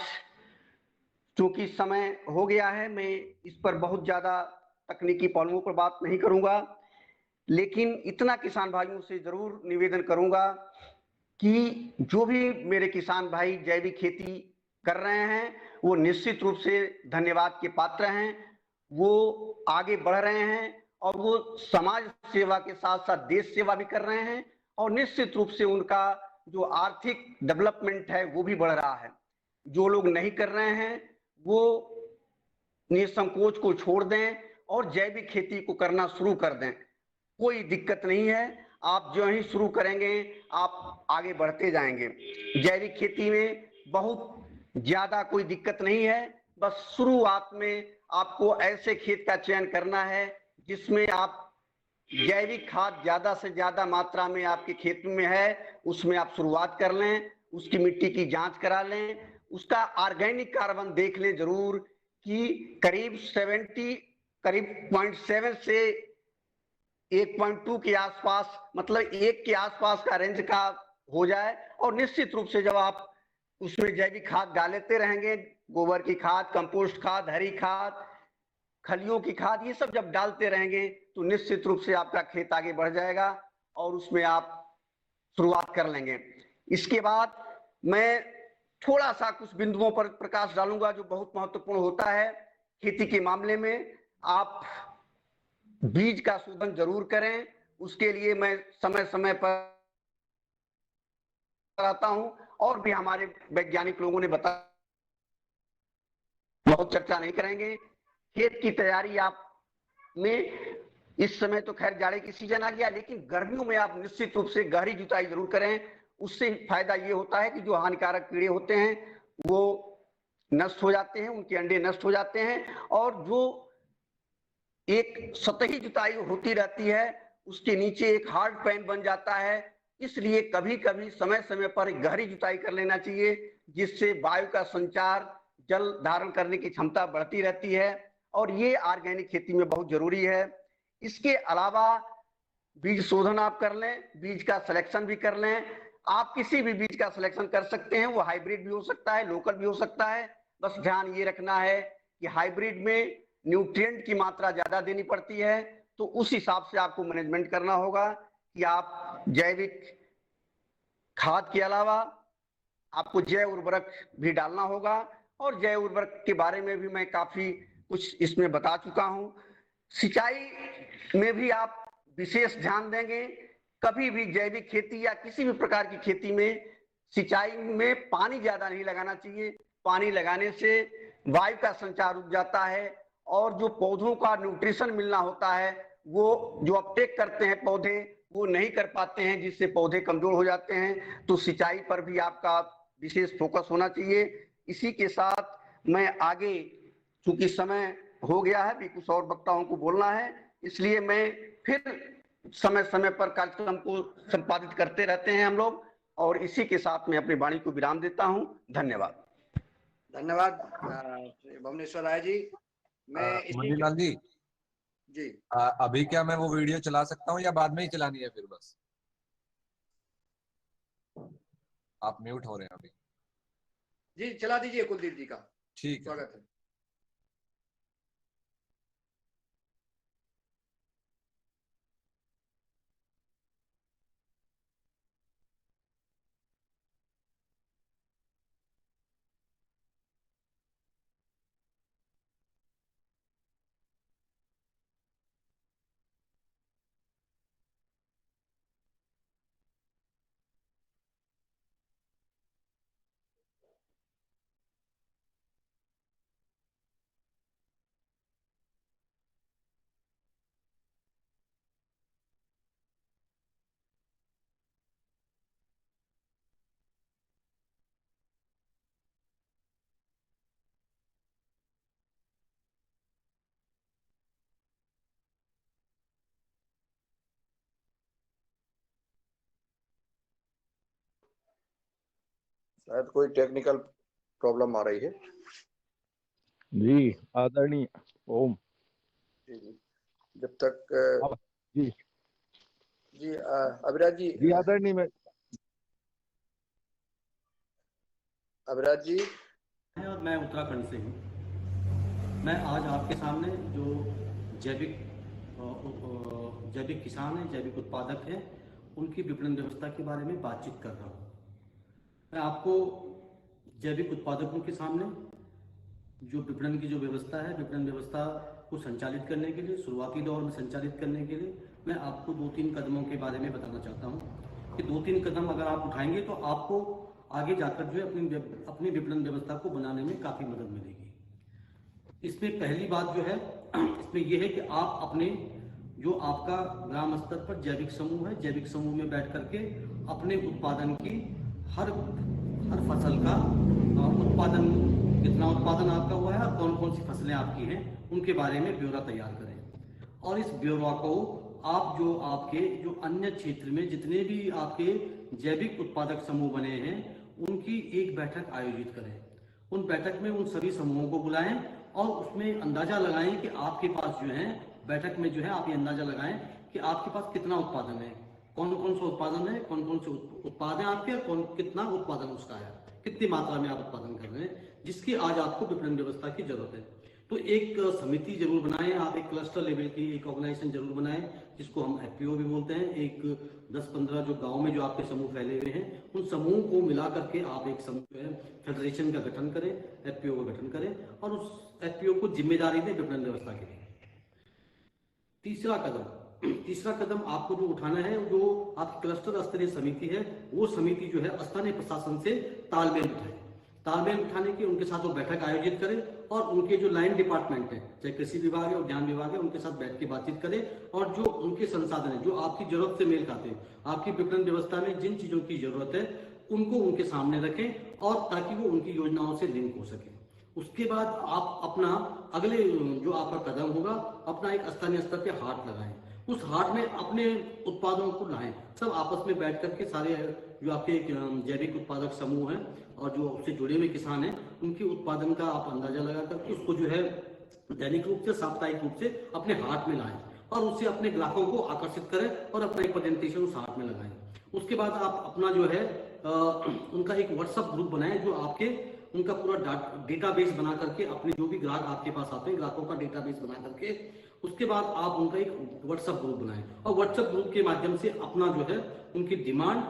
चूंकि समय हो गया है, मैं इस पर बहुत ज्यादा तकनीकी पहलुओं पर बात नहीं करूंगा, लेकिन इतना किसान भाइयों से जरूर निवेदन करूंगा कि जो भी मेरे किसान भाई जैविक खेती कर रहे हैं वो निश्चित रूप से धन्यवाद के पात्र हैं। वो आगे बढ़ रहे हैं और वो समाज सेवा के साथ साथ देश सेवा भी कर रहे हैं, और निश्चित रूप से उनका जो आर्थिक डेवलपमेंट है वो भी बढ़ रहा है। जो लोग नहीं कर रहे हैं वो निसंकोच को छोड़ दें और जैविक खेती को करना शुरू कर दें, कोई दिक्कत नहीं है। आप जो ही शुरू करेंगे आप आगे बढ़ते जाएंगे। जैविक खेती में बहुत ज्यादा कोई दिक्कत नहीं है, बस शुरुआत में आपको ऐसे खेत का चयन करना है जिसमें आप जैविक खाद ज्यादा से ज्यादा मात्रा में आपके खेत में है, उसमें आप शुरुआत कर लें, उसकी मिट्टी की जांच करा लें, उसका ऑर्गेनिक कार्बन देख लें जरूर कि करीब 0.7 से 1.2 के आसपास, मतलब 1 के आसपास का रेंज का हो जाए। और निश्चित रूप से जब आप उसमें जैविक खाद डालते रहेंगे, गोबर की खाद, कंपोस्ट खाद, हरी खाद, खलियों की खाद, ये सब जब डालते रहेंगे तो निश्चित रूप से आपका खेत आगे बढ़ जाएगा और उसमें आप शुरुआत कर लेंगे। इसके बाद मैं थोड़ा सा कुछ बिंदुओं पर प्रकाश डालूंगा जो बहुत महत्वपूर्ण होता है खेती के मामले में। आप बीज का शोधन जरूर करें, उसके लिए मैं समय समय पर आता हूं और भी हमारे वैज्ञानिक लोगों ने बताया, बहुत चर्चा नहीं करेंगे। खेत की तैयारी आप में इस समय तो खैर जाड़े की सीजन आ गया, लेकिन गर्मियों में आप निश्चित रूप से गहरी जुताई जरूर करें। उससे फायदा ये होता है कि जो हानिकारक कीड़े होते हैं वो नष्ट हो जाते हैं, उनके अंडे नष्ट हो जाते हैं, और जो एक सतही जुताई होती रहती है उसके नीचे एक हार्ड पैन बन जाता है। इसलिए कभी कभी समय समय पर गहरी जुताई कर लेना चाहिए, जिससे वायु का संचार, जल धारण करने की क्षमता बढ़ती रहती है, और ये ऑर्गेनिक खेती में बहुत जरूरी है। इसके अलावा बीज शोधन आप कर लें, बीज का सिलेक्शन भी कर लें। आप किसी भी बीज का सिलेक्शन कर सकते हैं, वो हाइब्रिड भी हो सकता है, लोकल भी हो सकता है। बस ध्यान ये रखना है कि हाइब्रिड में न्यूट्रिएंट की मात्रा ज्यादा देनी पड़ती है, तो उस हिसाब से आपको मैनेजमेंट करना होगा कि आप जैविक खाद के अलावा आपको जैव उर्वरक भी डालना होगा, और जैव उर्वरक के बारे में भी मैं काफी कुछ इसमें बता चुका हूं। सिंचाई में भी आप विशेष ध्यान देंगे। कभी भी जैविक खेती या किसी भी प्रकार की खेती में सिंचाई में पानी ज्यादा नहीं लगाना चाहिए। पानी लगाने से वायु का संचार रुक जाता है, और जो पौधों का न्यूट्रिशन मिलना होता है वो जो अपटेक करते हैं पौधे वो नहीं कर पाते हैं, जिससे पौधे कमजोर हो जाते हैं। तो सिंचाई पर भी आपका विशेष फोकस होना चाहिए। इसी के साथ मैं आगे, चूंकि समय हो गया है, भी कुछ और वक्ताओं को बोलना है, इसलिए मैं फिर समय समय पर कार्यक्रम को संपादित करते रहते हैं हम लोग, और इसी के साथ मैं अपनी वाणी को विराम देता हूं। धन्यवाद। धन्यवाद भुवनेश्वर राय जी। मैं मुनीलाल जी जी अभी क्या मैं वो वीडियो चला सकता हूँ या बाद में ही चलानी है? फिर बस आप म्यूट हो रहे हैं अभी। जी चला दीजिए कुलदीप जी का। ठीक है, स्वागत है। शायद कोई टेक्निकल प्रॉब्लम आ रही है। जी आदरणीय ओम जी जी जब तक जी जी अभिराज जी आदरणीय मैं अभिराज जी और मैं उत्तराखंड से हूँ। मैं आज आपके सामने जो जैविक किसान हैं, जैविक उत्पादक हैं, उनकी विपणन व्यवस्था के बारे में बातचीत कर रहा हूँ। मैं आपको जैविक उत्पादकों के सामने जो विपणन की जो व्यवस्था है, विपणन व्यवस्था को संचालित करने के लिए, शुरुआती दौर में संचालित करने के लिए मैं आपको 2-3 कदमों के बारे में बताना चाहता हूँ कि 2-3 कदम अगर आप उठाएंगे तो आपको आगे जाकर जो है अपनी विपणन व्यवस्था को बनाने में काफ़ी मदद मिलेगी। इसमें पहली बात जो है इसमें यह है कि आप अपने जो आपका ग्राम स्तर पर जैविक समूह है, जैविक समूह में बैठ करके अपने उत्पादन की हर फसल का उत्पादन, कितना उत्पादन आपका हुआ है और कौन कौन सी फसलें आपकी हैं उनके बारे में ब्यौरा तैयार करें। और इस ब्यौरा को आप जो आपके जो अन्य क्षेत्र में जितने भी आपके जैविक उत्पादक समूह बने हैं उनकी एक बैठक आयोजित करें। उन बैठक में उन सभी समूहों को बुलाएं और उसमें अंदाजा लगाएं कि आपके पास जो है बैठक में जो है आप ये अंदाजा लगाएं कि आपके पास कितना उत्पादन है, कौन कौन सा उत्पादन है, कौन कौन से उत्पाद हैं आपके, कौन कितना उत्पादन उसका है, कितनी मात्रा में आप उत्पादन कर रहे हैं, जिसकी आज आपको विपणन व्यवस्था की जरूरत है। तो एक समिति जरूर बनाएं, आप एक क्लस्टर लेवल की एक ऑर्गेनाइजेशन जरूर बनाएं जिसको हम एफपीओ भी बोलते हैं। एक 10-15 जो गांव में जो आपके समूह फैले हुए हैं उन समूह को मिला करके आप एक समूह जो है फेडरेशन का गठन करें, एफपीओ का गठन करें और उस एफपीओ को जिम्मेदारी दें विपणन व्यवस्था के लिए। तीसरा कदम आपको जो उठाना है, जो आपकी क्लस्टर स्तरीय समिति है वो समिति जो है स्थानीय प्रशासन से तालमेल उठाए। तालमेल उठाने की उनके साथ वो बैठक आयोजित करें और उनके जो लाइन डिपार्टमेंट है, चाहे कृषि विभाग है, उद्यान विभाग है, उनके साथ बैठ के बातचीत करें और जो उनके संसाधन है जो आपकी जरूरत से मेल खाते हैं, आपकी विपणन व्यवस्था में जिन चीजों की जरूरत है उनको उनके सामने रखें और ताकि वो उनकी योजनाओं से लिंक हो सके। उसके बाद आप अपना अगले जो आपका कदम होगा, अपना एक स्थानीय स्तर पे हाट लगाएं। उस हाट में अपने उत्पादों को लाएं, सब आपस में बैठ करके सारे जो आपके जैविक उत्पादक समूह हैं और जो उससे जुड़े हुए किसान हैं उनके उत्पादन का आप अंदाजा लगा करके उसको जो है दैनिक रूप से, साप्ताहिक रूप से अपने हाट में लाएं और उससे अपने ग्राहकों को आकर्षित करें और अपना एक प्रेजेंटेशन उस हाट में लगाएं। उसके बाद आप अपना जो है उनका एक व्हाट्सएप ग्रुप बनाएं जो आपके उनका पूरा डेटाबेस बना करके अपने जो भी ग्राहक आपके पास आते हैं ग्राहकों का डेटाबेस बना करके उसके बाद आप उनका एक व्हाट्सएप ग्रुप बनाएं और व्हाट्सएप ग्रुप के माध्यम से अपना जो है उनकी डिमांड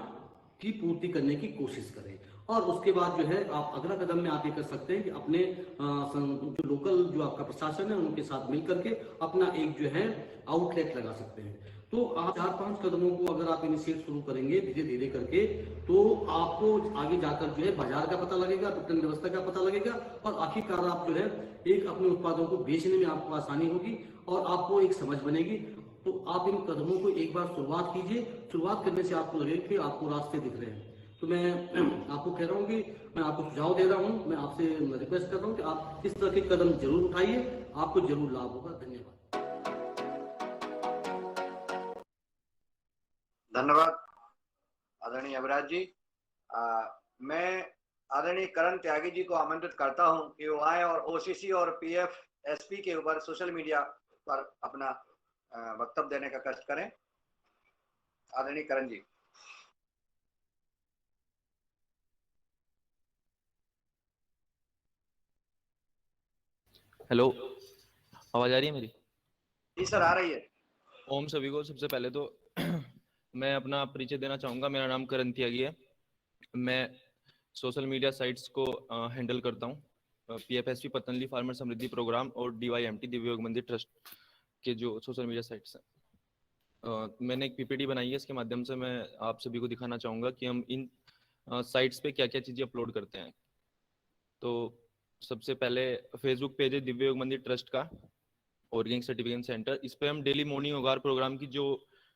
की पूर्ति करने की कोशिश करें। और उसके बाद जो है आप अगला कदम में आप ये कर सकते हैं कि अपने जो लोकल जो आपका प्रशासन है उनके साथ मिल करके अपना एक जो है आउटलेट लगा सकते हैं। तो आप 4-5 कदमों को अगर आप इनिशिएट शुरू करेंगे धीरे धीरे करके तो आपको आगे जाकर जो है बाजार का पता लगेगा, विपणन व्यवस्था का पता लगेगा और आखिरकार आप जो है एक अपने उत्पादों को बेचने में आपको आसानी होगी और आपको एक समझ बनेगी। तो आप इन कदमों को एक बार शुरुआत कीजिए, शुरुआत करने से आपको लगेगा कि आपको रास्ते दिख रहे हैं। तो मैं आपको कह रहा हूँ कि मैं आपको सुझाव दे रहा हूँ, मैं आपसे रिक्वेस्ट कर रहा हूँ कि आप इस तरह के कदम जरूर उठाइए, आपको जरूर लाभ होगा। धन्यवाद। धन्यवाद आदरणीय अभिराज जी। मैं आदरणीय करण त्यागी जी को आमंत्रित करता हूं कि वो आए और ओसीसी और पीएफएसपी के ऊपर सोशल मीडिया पर अपना वक्तव्य देने का कष्ट करें। आदरणीय करण जी। हेलो, आवाज आ रही है मेरी? जी सर, आ रही है। ओम सभी को। सबसे पहले तो मैं अपना परिचय देना चाहूँगा। मेरा नाम करण त्यागी है। मैं सोशल मीडिया साइट्स को हैंडल करता हूँ। पीएफएसपी पतंजलि फार्मर समृद्धि प्रोग्राम और डीवाईएमटी दिव्य योग मंदिर ट्रस्ट के जो सोशल मीडिया साइट्स हैं। मैंने एक पीपीटी बनाई है, इसके माध्यम से मैं आप सभी को दिखाना चाहूँगा कि हम इन साइट्स पे क्या क्या चीज़ें अपलोड करते हैं। तो सबसे पहले फेसबुक पेज है दिव्य योग मंदिर ट्रस्ट का ऑर्गेनिक सर्टिफिकेशन सेंटर। इस पे हम डेली मॉर्निंग योगार प्रोग्राम की जो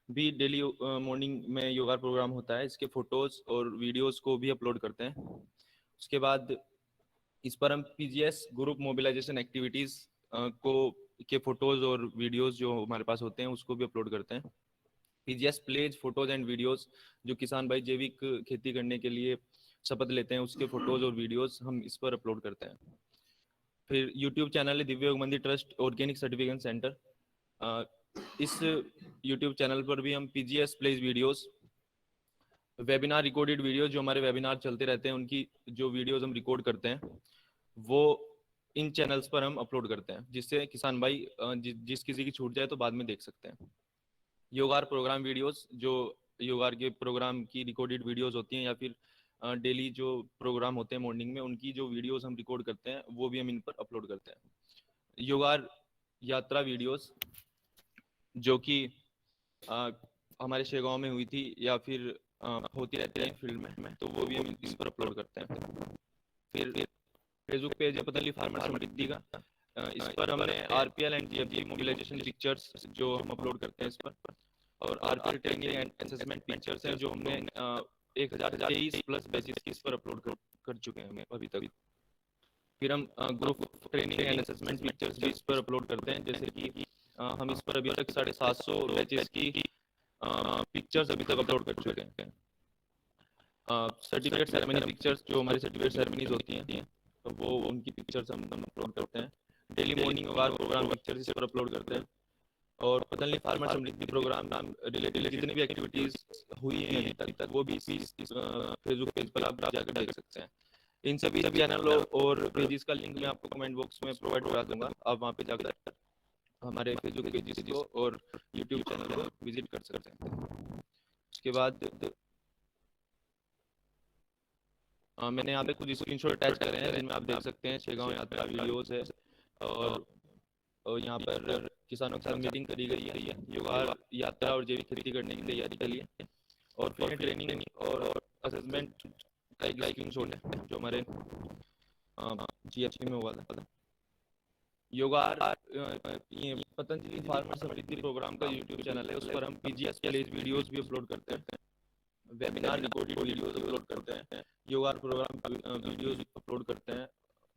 भी डेली मॉर्निंग में योगा प्रोग्राम होता है इसके फोटोज और वीडियोस को भी अपलोड करते हैं। उसके बाद इस पर हम पीजीएस ग्रुप मोबिलाइजेशन एक्टिविटीज के फोटोज और वीडियोस जो हमारे पास होते हैं उसको भी अपलोड करते हैं। PGS pledge photos and videos जो किसान भाई जैविक खेती करने के लिए शपथ लेते हैं उसके फोटोज और वीडियोस हम इस पर अपलोड करते हैं। फिर यूट्यूब चैनल है Divya Yog Mandir trust organic certification centre. इस यूट्यूब चैनल पर भी हम PGS pledge videos, webinar recorded videos जो हमारे वेबिनार चलते रहते हैं उनकी जो वीडियोस हम रिकॉर्ड करते हैं वो इन चैनल्स पर हम अपलोड करते हैं, जिससे किसान भाई जिस किसी की छूट जाए तो बाद में देख सकते हैं। योगार प्रोग्राम वीडियोस जो योगार के प्रोग्राम की रिकॉर्डेड वीडियोस होती हैं या फिर डेली जो प्रोग्राम होते हैं मॉर्निंग में उनकी जो वीडियोस हम रिकॉर्ड करते हैं वो भी हम इन पर अपलोड करते हैं। योगार यात्रा वीडियोस जो कि हमारे शेगांव में हुई थी या फिर होती रहती है फील्ड में, तो वो भी हम इस पर अपलोड करते हैं। फिर फेसबुक पेज है पतंजलि फार्मर समृद्धि का, इस पर हमने RPL and GFG mobilisation pictures जो हम अपलोड करते हैं इस पर, और RPL training and assessment pictures हैं जो हमने 1023 प्लस बेसिस की इस पर अपलोड कर चुके हैं अभी तक। फिर हम group training and assessment pictures भी इस पर अपलोड करते हैं, जैसे कि हम इस पर अभी तक 750 बैचेस की पिक्चर्स अभी तक अपलोड कर चुके हैं। सर्टिफिकेट सेरेमनी पिक्चर्स जो हमारी सर्टिफिकेट सेरेमनीज होती हैं तो वो उनकी पिक्चर्स हम अपलोड करते हैं। डेली मॉर्निंग वार प्रोग्राम पिक्चर्स इस पर अपलोड करते हैं, और पतंजलि फार्मर समृद्धि प्रोग्राम रिलेटेड जितनी भी एक्टिविटीज हुई हैं अभी तक वो भी इस फेसबुक पेज पर आप जाकर देख सकते हैं। इन सभी चैनलों और पेजेस का लिंक मैं आपको कमेंट बॉक्स में प्रोवाइड करा दूंगा, आप वहाँ पे जाकर हमारे फेसबुक पेजेस को और यूट्यूब चैनल को विजिट कर सकते हैं। उसके बाद मैंने यहाँ पे कुछ स्क्रीनशॉट अटैच करे हैं जिनमें आप देख सकते हैं शेगांव यात्रा वीडियोस है, और यहाँ पर किसानों के साथ मीटिंग करी गई है युगाहार यात्रा और जैविक खेती करने की तैयारी के लिए, और फिर ट्रेनिंग और असेसमेंट का एक स्क्रीनशॉट है जो हमारे जीएफसी में हुआ था। युगाहार ये पतंजलि फार्मर समृद्धि प्रोग्राम का यूट्यूब चैनल है, उस पर हम पीजीएस विलेज वीडियोस भी अपलोड करते हैं, वेबिनार रिकॉर्डेड वीडियोस अपलोड करते हैं, युगाहार प्रोग्राम वीडियोस अपलोड करते हैं,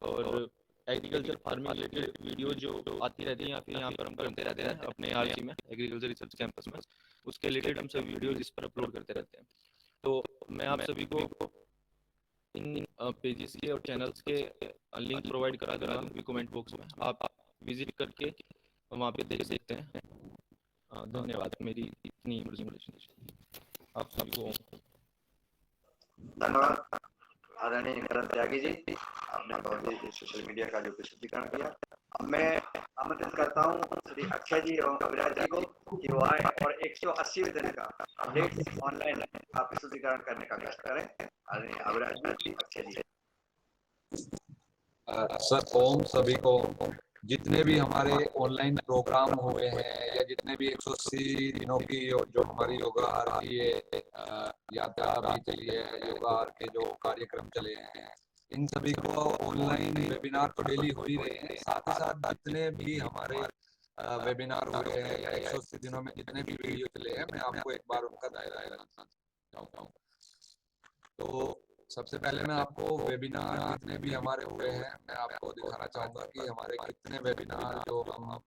और एग्रीकल्चर फार्मिंग रिलेटेड वीडियो जो आती रहती है या फिर यहाँ पर हम करते रहते हैं अपने आरसी में एग्रीकल्चर रिसर्च कैंपस में, उसके रिलेटेड हम सब वीडियोस इस पर अपलोड करते रहते हैं। तो मैं आप सभी को इन पेजेस के और चैनल्स के लिंक प्रोवाइड करा दूंगा कमेंट बॉक्स में, आप विजिट करके वहाँ पे देख सकते हैं। धन्यवाद। मेरी इतनी प्रेजेंटेशन आप सभी को धन्यवाद आदरणीय करण त्यागी जी, आपने बहुत ही सोशल मीडिया का जो प्रस्तुतिकरण किया। अब मैं आमंत्रित करता हूँ श्री अक्षय जी और अभिराज जी को कि वो आए और 180 दिन का अपडेट ऑनलाइन आप प्रस्तुतिकरण करने का कष्ट करें। आदरणीय अभिराज जी, अक्षय जी। सर ओम सभी को, जितने भी हमारे ऑनलाइन प्रोग्राम हुए हैं या जितने भी 180 दिनों की जो हमारी योगाहार की यात्रा भी चली है, योगाहार के जो कार्यक्रम चले हैं, इन सभी को ऑनलाइन वेबिनार तो डेली हो ही रहे हैं, साथ ही साथ जितने भी हमारे वेबिनार हुए हैं या 180 दिनों में जितने भी वीडियो चले हैं, मैं आपको एक बार उनका दायरा बताना चाहता हूँ। तो सबसे पहले मैं आपको वेबिनार जितने भी हमारे हुए हैं मैं आपको दिखाना चाहूंगा कि हमारे कितने वेबिनार जो हम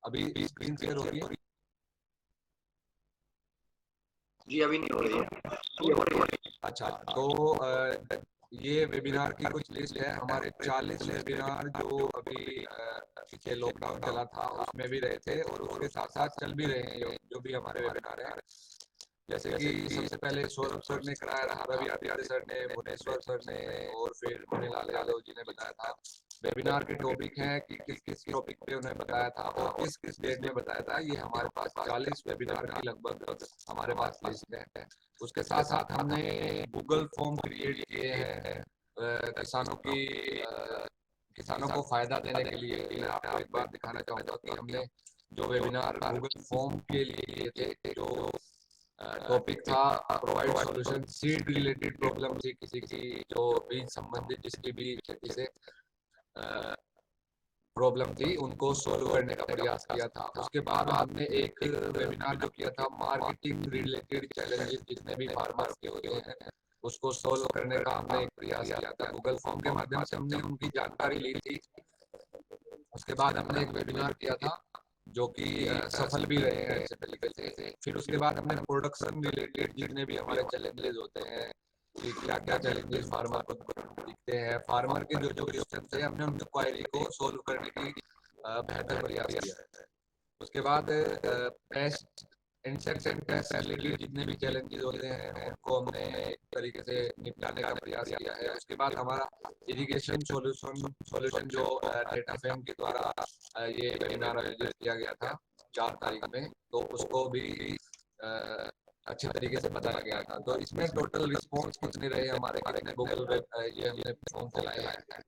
अभी स्क्रीन शेयर हो रही है जी, अभी नहीं हो रही है। अच्छा, तो ये वेबिनार की कुछ लिस्ट है। हमारे 40 वेबिनार जो अभी पीछे लॉकडाउन चला था उसमें भी रहे थे और उसके साथ साथ चल भी रहे हैं जो भी हमारे वेबिनार है। जैसे कि सबसे पहले सौरभ सर ने कराया रहा, रवि आदित्य सर ने, भुवनेश्वर सर ने और फिर मणिलाल यादव जी ने बताया था। वेबिनार के टॉपिक है कि किस किस टॉपिक पे उन्हें बताया था और किस किस डेट में बताया था। ये हमारे पास 40 वेबिनार की लगभग हमारे पास लिस्ट है। उसके साथ साथ हमने गूगल फॉर्म क्रिएट किए हैं किसानों को फायदा देने के लिए। मैं आपको एक बार दिखाना चाहूंगा कि हमने जो वेबिनार गूगल फॉर्म के लिए किए थे, जो टॉपिक था provide solution seed related problem थी किसी की, जो बीज संबंधित जिसकी भी खेती से प्रॉब्लम थी उनको सोल्व करने का प्रयास किया था। उसके बाद हमने एक वेबिनार जो किया था मार्केटिंग रिलेटेड चैलेंजेस जितने भी फार्मर्स के होते हैं उसको सोल्व करने का हमने एक प्रयास किया था। गूगल फॉर्म के माध्यम से हमने उनकी जानकारी ली थी। उसके बाद हमने एक वेबिनार किया था जो कि सफल भी रहे हैं अच्छे तरीके से। फिर उसके बाद हमने प्रोडक्शन रिलेटेड जितने भी हमारे चैलेंजेस होते हैं कि क्या क्या चैलेंजेस फार्मर को दिखते हैं, फार्मर के जो जो क्वेश्चन थे हमने उनकी क्वेरी को सोल्व करने की बेहतर प्रयास किया है। उसके बाद paste insects and paste related जितने भी चैलेंजेस होते हैं उनको हमने एक तरीके से निपटाने का प्रयास किया है। उसके बाद हमारा इरिगेशन सॉल्यूशन जो डेटा फैम के द्वारा ये वेबिनार आयोजित किया गया था 4 तारीख में, तो उसको भी अच्छे तरीके से बताया गया था। तो इसमें टोटल रिस्पॉन्स कितने रहे हमारे, कितने गूगल वेब ये हमने फॉर्म चलाए हैं।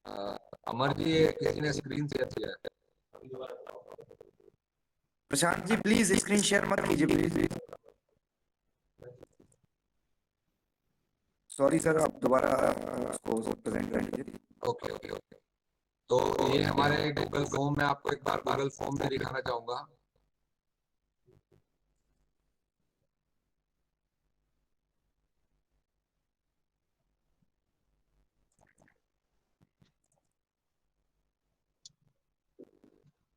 अमर जी, ये किसी ने स्क्रीन शेयर किया है। Prashant ji please screen share मत कीजिए प्लीज। सॉरी सर, आप दोबारा उसको प्रेजेंट कर लीजिए। Okay okay okay. तो ये हमारे गूगल फॉर्म में, आपको एक बार गूगल फॉर्म में दिखाना चाहूंगा।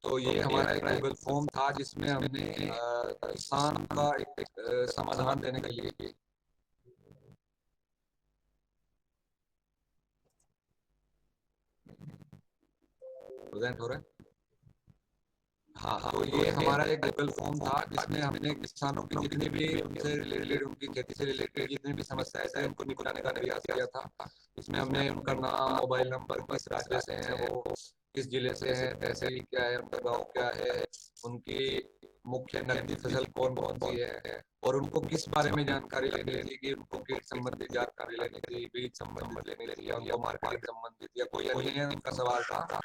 तो ये हमारा एक गूगल फॉर्म था जिसमें हमने किसान का एक समाधान देने के लिए प्रेजेंट हो रहा है। हाँ, तो ये हमारा एक गूगल फॉर्म था जिसमें हमने किसानों की जितनी भी उनसे रिलेटेड, उनकी खेती से रिलेटेड जितनी भी समस्याएं थी उनको निपटाने का प्रयास किया था। इसमें हमने उनका नाम, मोबाइल नंबर, किस राज्य से हैं वो, किस जिले से है, तहसील क्या है, उनका गाँव क्या है, उनकी मुख्य नकदी फसल कौन कौन सी है, और उनको किस बारे में जानकारी लेनी थी कि उनको कीट संबंधित जानकारी लेनी थी, बीज संबंधित लेनी थी, उनको मार्केटिंग संबंधित या कोई अन्य उनका सवाल था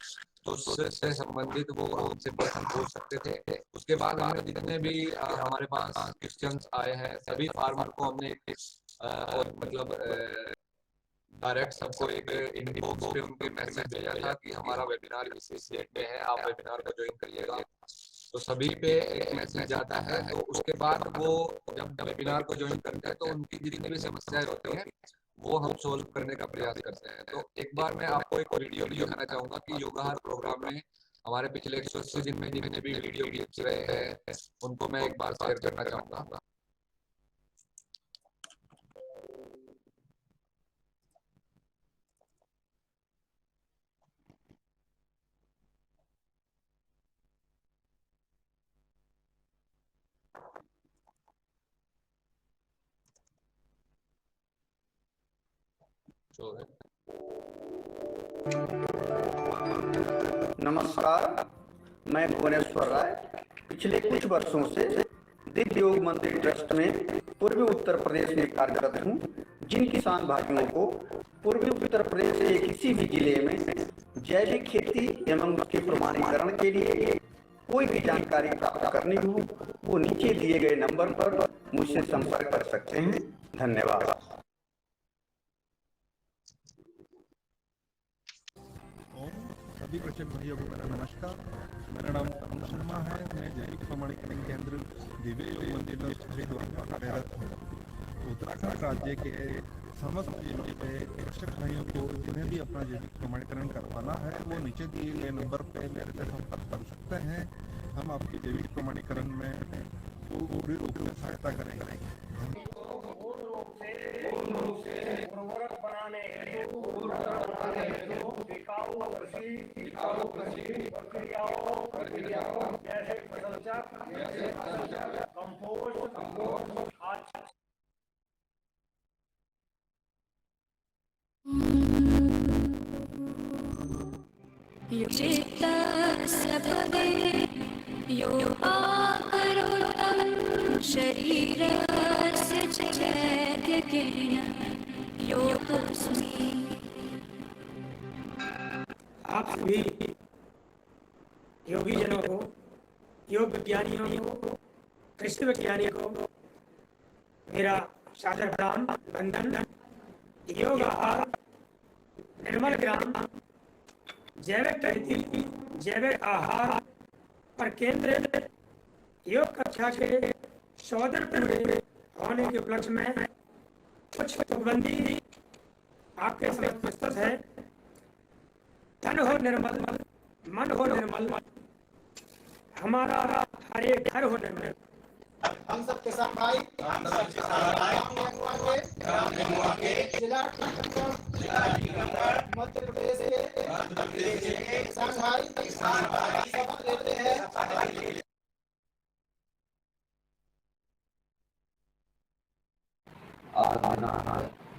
तो उससे संबंधित वो हमसे प्रश्न पूछ सकते थे। उसके बाद हमने जितने भी हमारे पास क्वेश्चंस आए हैं सभी फार्मर को हमने मतलब डायरेक्ट सबको एक इनबॉक्स पे उनके मैसेज भेजा था कि हमारा वेबिनार इस डेट पे है, आप वेबिनार को ज्वाइन करिएगा। तो सभी पे एक मैसेज जाता है। तो उसके बाद वो जब वेबिनार को ज्वाइन करते हैं तो उनकी जितनी भी समस्याएं होती हैं वो हम सोल्व करने का प्रयास करते हैं। तो एक बार मैं आपको एक वीडियो भी दिखाना चाहूंगा कि योगाहार प्रोग्राम में हमारे पिछले 180 दिन में जितने भी वीडियो क्लिप्स रहे हैं उनको मैं एक बार शेयर करना चाहूंगा। नमस्कार, मैं भुवनेश्वर राय पिछले कुछ वर्षों से दिव्य योग मंदिर ट्रस्ट में पूर्वी उत्तर प्रदेश में कार्यरत हूँ। जिन किसान भाइयों को पूर्वी उत्तर प्रदेश के किसी भी जिले में जैविक खेती एवं उसके प्रमाणीकरण के लिए कोई भी जानकारी प्राप्त करनी हो वो नीचे दिए गए नंबर पर मुझसे संपर्क कर सकते हैं। धन्यवाद। सभी कृषक भाइयों को मेरा नमस्कार। मेरा नाम तरुण शर्मा है। मैं जैविक प्रमाणीकरण केंद्र दिव्य योग मंदिर ट्रस्ट हरिद्वार में कार्यरत हूँ। उत्तराखंड राज्य के समस्त जिलों के कृषक भाइयों को जिन्हें भी अपना जैविक प्रमाणीकरण करवाना है वो नीचे दिए गए नंबर पे मेरे से संपर्क कर सकते हैं। हम आपके जैविक प्रमाणीकरण में पूरी रूप में सहायता करेंगे। आप सभी योगी जनों को, योग विज्ञानियों को, कृषि वैज्ञानिकों को मेरा सादर प्रणाम वंदन। योग आहार, निर्मल ग्राम, जैविक खेती, जैविक आहार पर केंद्रित योग कक्षा के 100 दिन पूरे होने के उपलक्ष्य में कुछ तुकबंदी आपके समक्ष प्रस्तुत है। तन हो निर्मल, मन हो निर्मल, हमारा हर एक घर हो निर्मल। हम सब किसान भाई जिला मध्य प्रदेश के किसान भाई शपथ लेते हैं। आज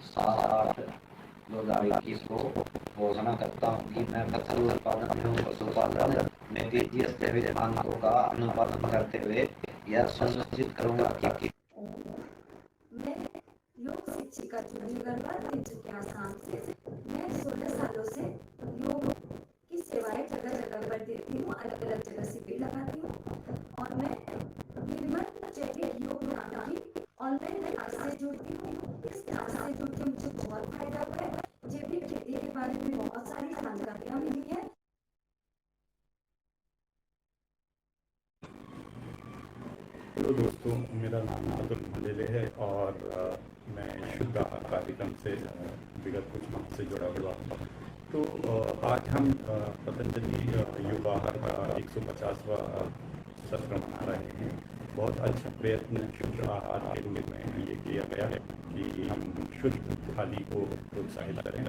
7/8/2021 को घोषणा करता हूँ कि मैं फसल उत्पादन एवं पशुपालन में वित्तीय जैविक मानकों का अनुपालन करते हुए यह सुनिश्चित करूंगा कि मैं योग शिक्षिका जूही अग्रवाल 3 से मैं 16 सालों से योग इस क्लास से जुड़ के मुझे बहुत फायदा हुआ है। मुझे भी खेती के बारे में बहुत सारी जानकारियाँ मिली है। हेलो दोस्तों, मेरा नाम अतुल मंडेले है और मैं शुद्ध आहार कार्यक्रम से विगत कुछ माह से जुड़ा हुआ हूँ। तो आज हम पतंजलि योगाहार का 150वां सत्र मना रहे हैं। बहुत अच्छा प्रयत्न शुद्ध आहार के रूप में ये किया गया है कि हम शुद्ध थाली को प्रोत्साहित करें।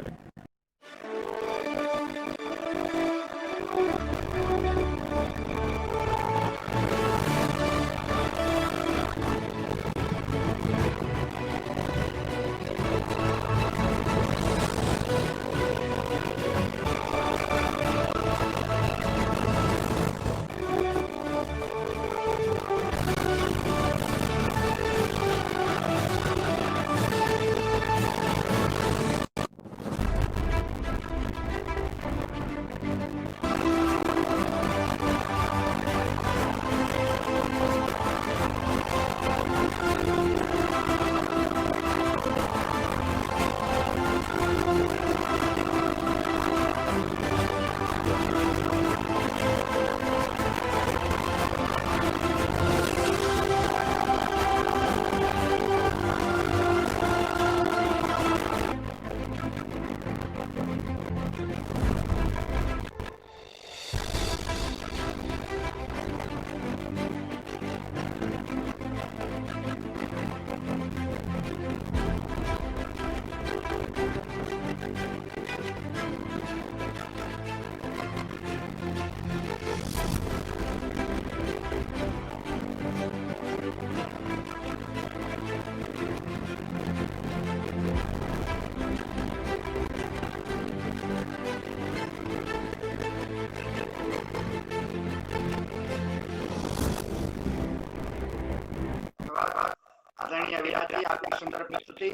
आदरणीय अभियात्री, आपकी सुंदर प्रस्तुति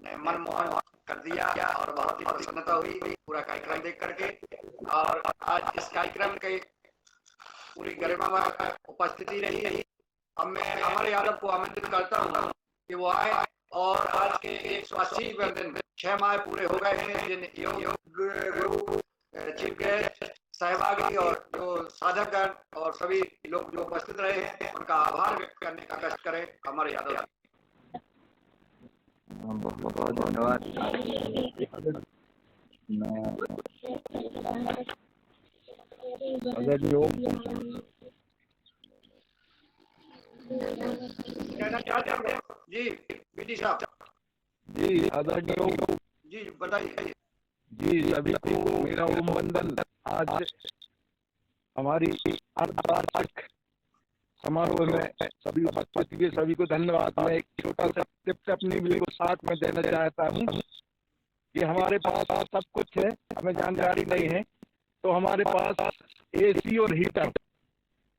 ने मनमोहन कर दिया और बहुत ही प्रसन्नता हुई पूरा कार्यक्रम देख करके। और आज इस कार्यक्रम के पूरी गरिमा में उपस्थिति रही। अब मैं अमर यादव को आमंत्रित करता हूँ कि वो आए और आज के 180वें दिन 6 माह पूरे हो गए हैं जिन योग गुरु चीफ गेस्ट सहभागी और जो साधकगण और सभी लोग जो उपस्थित रहे हैं उनका आभार व्यक्त करने का कष्ट करें अमर यादव। बहुत धन्यवाद। मैं अगर योग जी बीडी साहब जी आदरणीय जी बताइए। जी सभी को मेरा ओम वंदन। आज हमारी अर्धवार्षिक समारोह में सभी उपस्थित हुए सभी को धन्यवाद। मैं एक छोटा सा टिप्स अपनी वीडियो को साथ में देना चाहता हूँ कि हमारे पास सब कुछ है, हमें जानकारी नहीं है, तो हमारे पास एसी और हीटर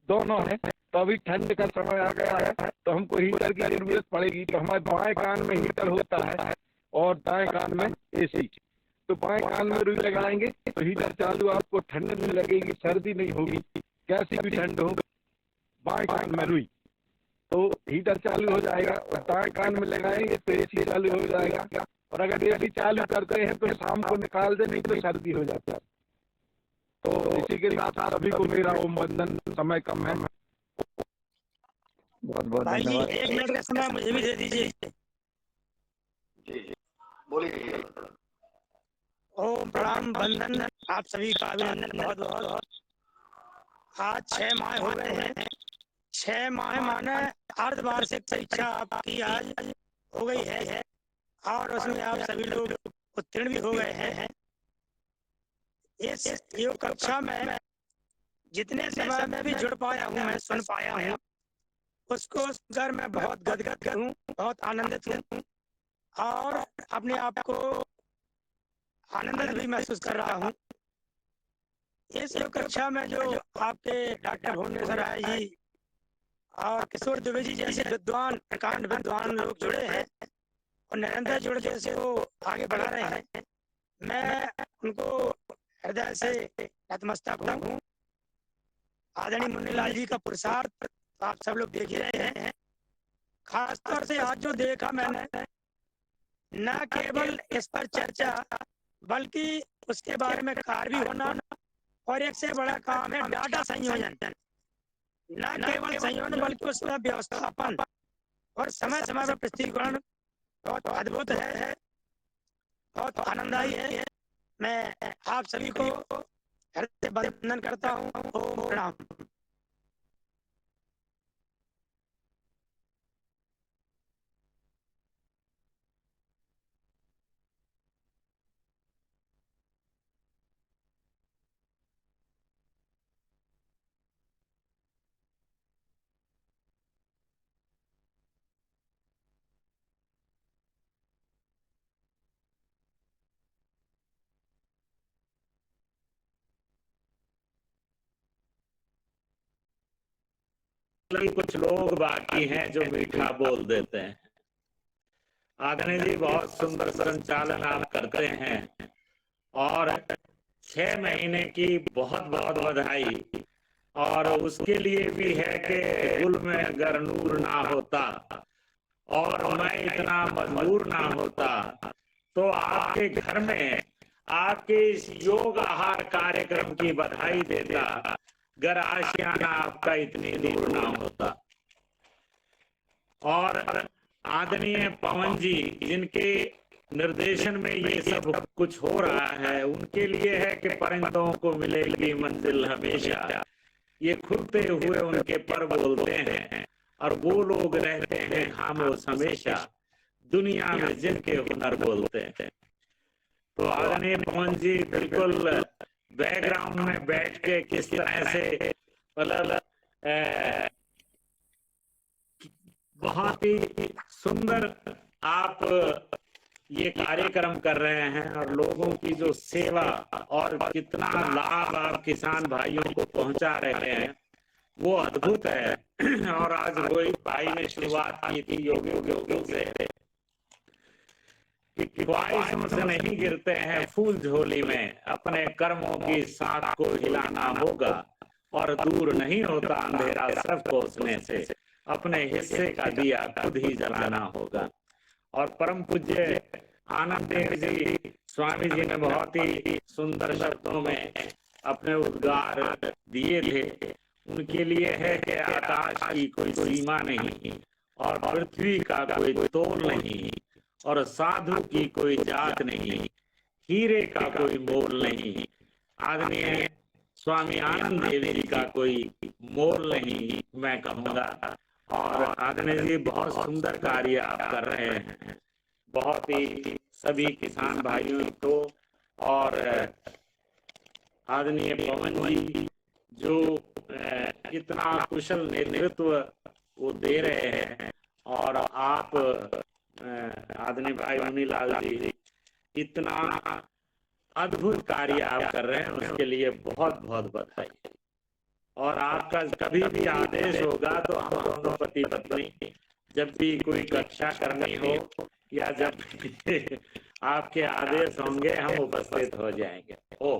दोनों है। तो अभी ठंड का समय आ गया है तो हमको हीटर की जरूरत पड़ेगी। तो हमारे बाएं कान में हीटर होता है और दाएं कान में एसी। तो बाएं कान में रुई लगाएंगे तो हीटर चालू, आपको ठंड नहीं लगेगी, सर्दी नहीं होगी, कैसी भी ठंड हो बाएं कान में रुई तो हीटर चालू हो जाएगा। और दाएं कान में लगाएंगे तो एसी चालू हो जाएगा। और अगर एसी चालू करते हैं तो शाम को निकाल दे, नहीं तो सर्दी हो जाता है। तो इसी के साथ सभी को मेरा ओम वंदन। समय कम है। बहुत बहुत धन्यवाद। 1 मिनट का समय मुझे भी दे दीजिए। जी बोलिए। ओम प्रणाम वंदन, आप सभी का अभिनंदन बहुत बहुत। आज 6 माह हो गए हैं। 6 माह माने अर्धवार्षिक परीक्षा आपकी आज हो गई है और उसमें आप सभी लोग उत्तीर्ण भी हो गए हैं। इस योग कक्षा में जितने समय में भी जुड़ पाया हूँ, मैं सुन पाया हूँ, उसको सुनकर मैं बहुत गदगद हूँ, बहुत आनंदित हूँ और अपने आप को आनंदित भी महसूस कर रहा हूँ। इस योग कक्षा में जो आपके डॉक्टर भुवनेश्वर राय जी और किशोर दुबे जी जैसे विद्वान प्रकांड विद्वान लोग जुड़े हैं और निरंतर जुड़ जैसे वो आगे बढ़ा रहे हैं, मैं उनको हृदय से नतमस्तक हूँ। आदरणीय मुन्नीलाल जी का पुरुषार्थ आप सब लोग देख ही रहे हैं। खासतौर से आज जो देखा मैंने न केवल इस पर चर्चा बल्कि उसके बारे में कार्य भी होना, और एक से बड़ा काम है डाटा संयोजन। न केवल संयोजन बल्कि उसका व्यवस्थापन और समय समय पर प्रस्तुतिकरण बहुत अद्भुत है, बहुत आनंददायी है। मैं आप सभी को हृदय से वंदन करता हूँ। ओम प्रणाम। कुछ लोग बाकी हैं जो मीठा बोल देते हैं। आदरणीय जी, बहुत सुंदर संचालन आप करते हैं और 6 महीने की बहुत बहुत बधाई। और उसके लिए भी है कि गुल में अगर नूर ना होता और मैं इतना मजबूर ना होता तो आपके घर में आपके इस योग आहार कार्यक्रम की बधाई देता, अगर आशियाना आपका इतनी दूर ना होता। और आदरणीय पवन जी, जिनके निर्देशन में ये सब कुछ हो रहा है, उनके लिए है कि परिंदों को मिलेगी मंजिल हमेशा, ये खुलते हुए उनके पर बोलते हैं। और वो लोग रहते हैं खामोश हमेशा, दुनिया में जिनके हुनर बोलते हैं। तो आदरणीय पवन जी बिल्कुल बैकग्राउंड में बैठ के किस तरह से मतलब बहुत ही सुंदर आप ये कार्यक्रम कर रहे हैं और लोगों की जो सेवा और कितना लाभ आप किसान भाइयों को पहुंचा रहे हैं वो अद्भुत है। और आज रोहित भाई ने शुरुआत की थी योगियों से कि ख्वाहिशों से नहीं गिरते हैं फूल झोली में, अपने कर्मों की साख को हिलाना होगा और दूर नहीं होता अंधेरा सब कोसने से, अपने हिस्से का दिया खुद ही जलाना होगा। और परम पूज्य आनंद देव जी स्वामी जी ने बहुत ही सुंदर शब्दों में अपने उद्गार दिए थे। उनके लिए है कि आकाश की कोई सीमा नहीं और पृथ्वी का कोई तोल नहीं और साधु की कोई जात नहीं, हीरे का कोई मोल नहीं, आदरणीय स्वामी आनंद देव जी का कोई मोल नहीं मैं कहूँगा। और आदरणीय जी बहुत सुंदर कार्य आप कर रहे हैं, बहुत ही सभी किसान भाइयों को। और आदरणीय पवन जी जो इतना कुशल नेतृत्व वो दे रहे हैं, और आप आदरणीय भाई मुनीलाल जी इतना अद्भुत कार्य आप कर रहे हैं, उसके लिए बहुत बहुत बधाई। और आपका कभी भी आदेश होगा तो हम दोनों पति पत्नी जब भी कोई कक्षा करनी हो या जब आपके आदेश होंगे हम उपस्थित हो जाएंगे। ओ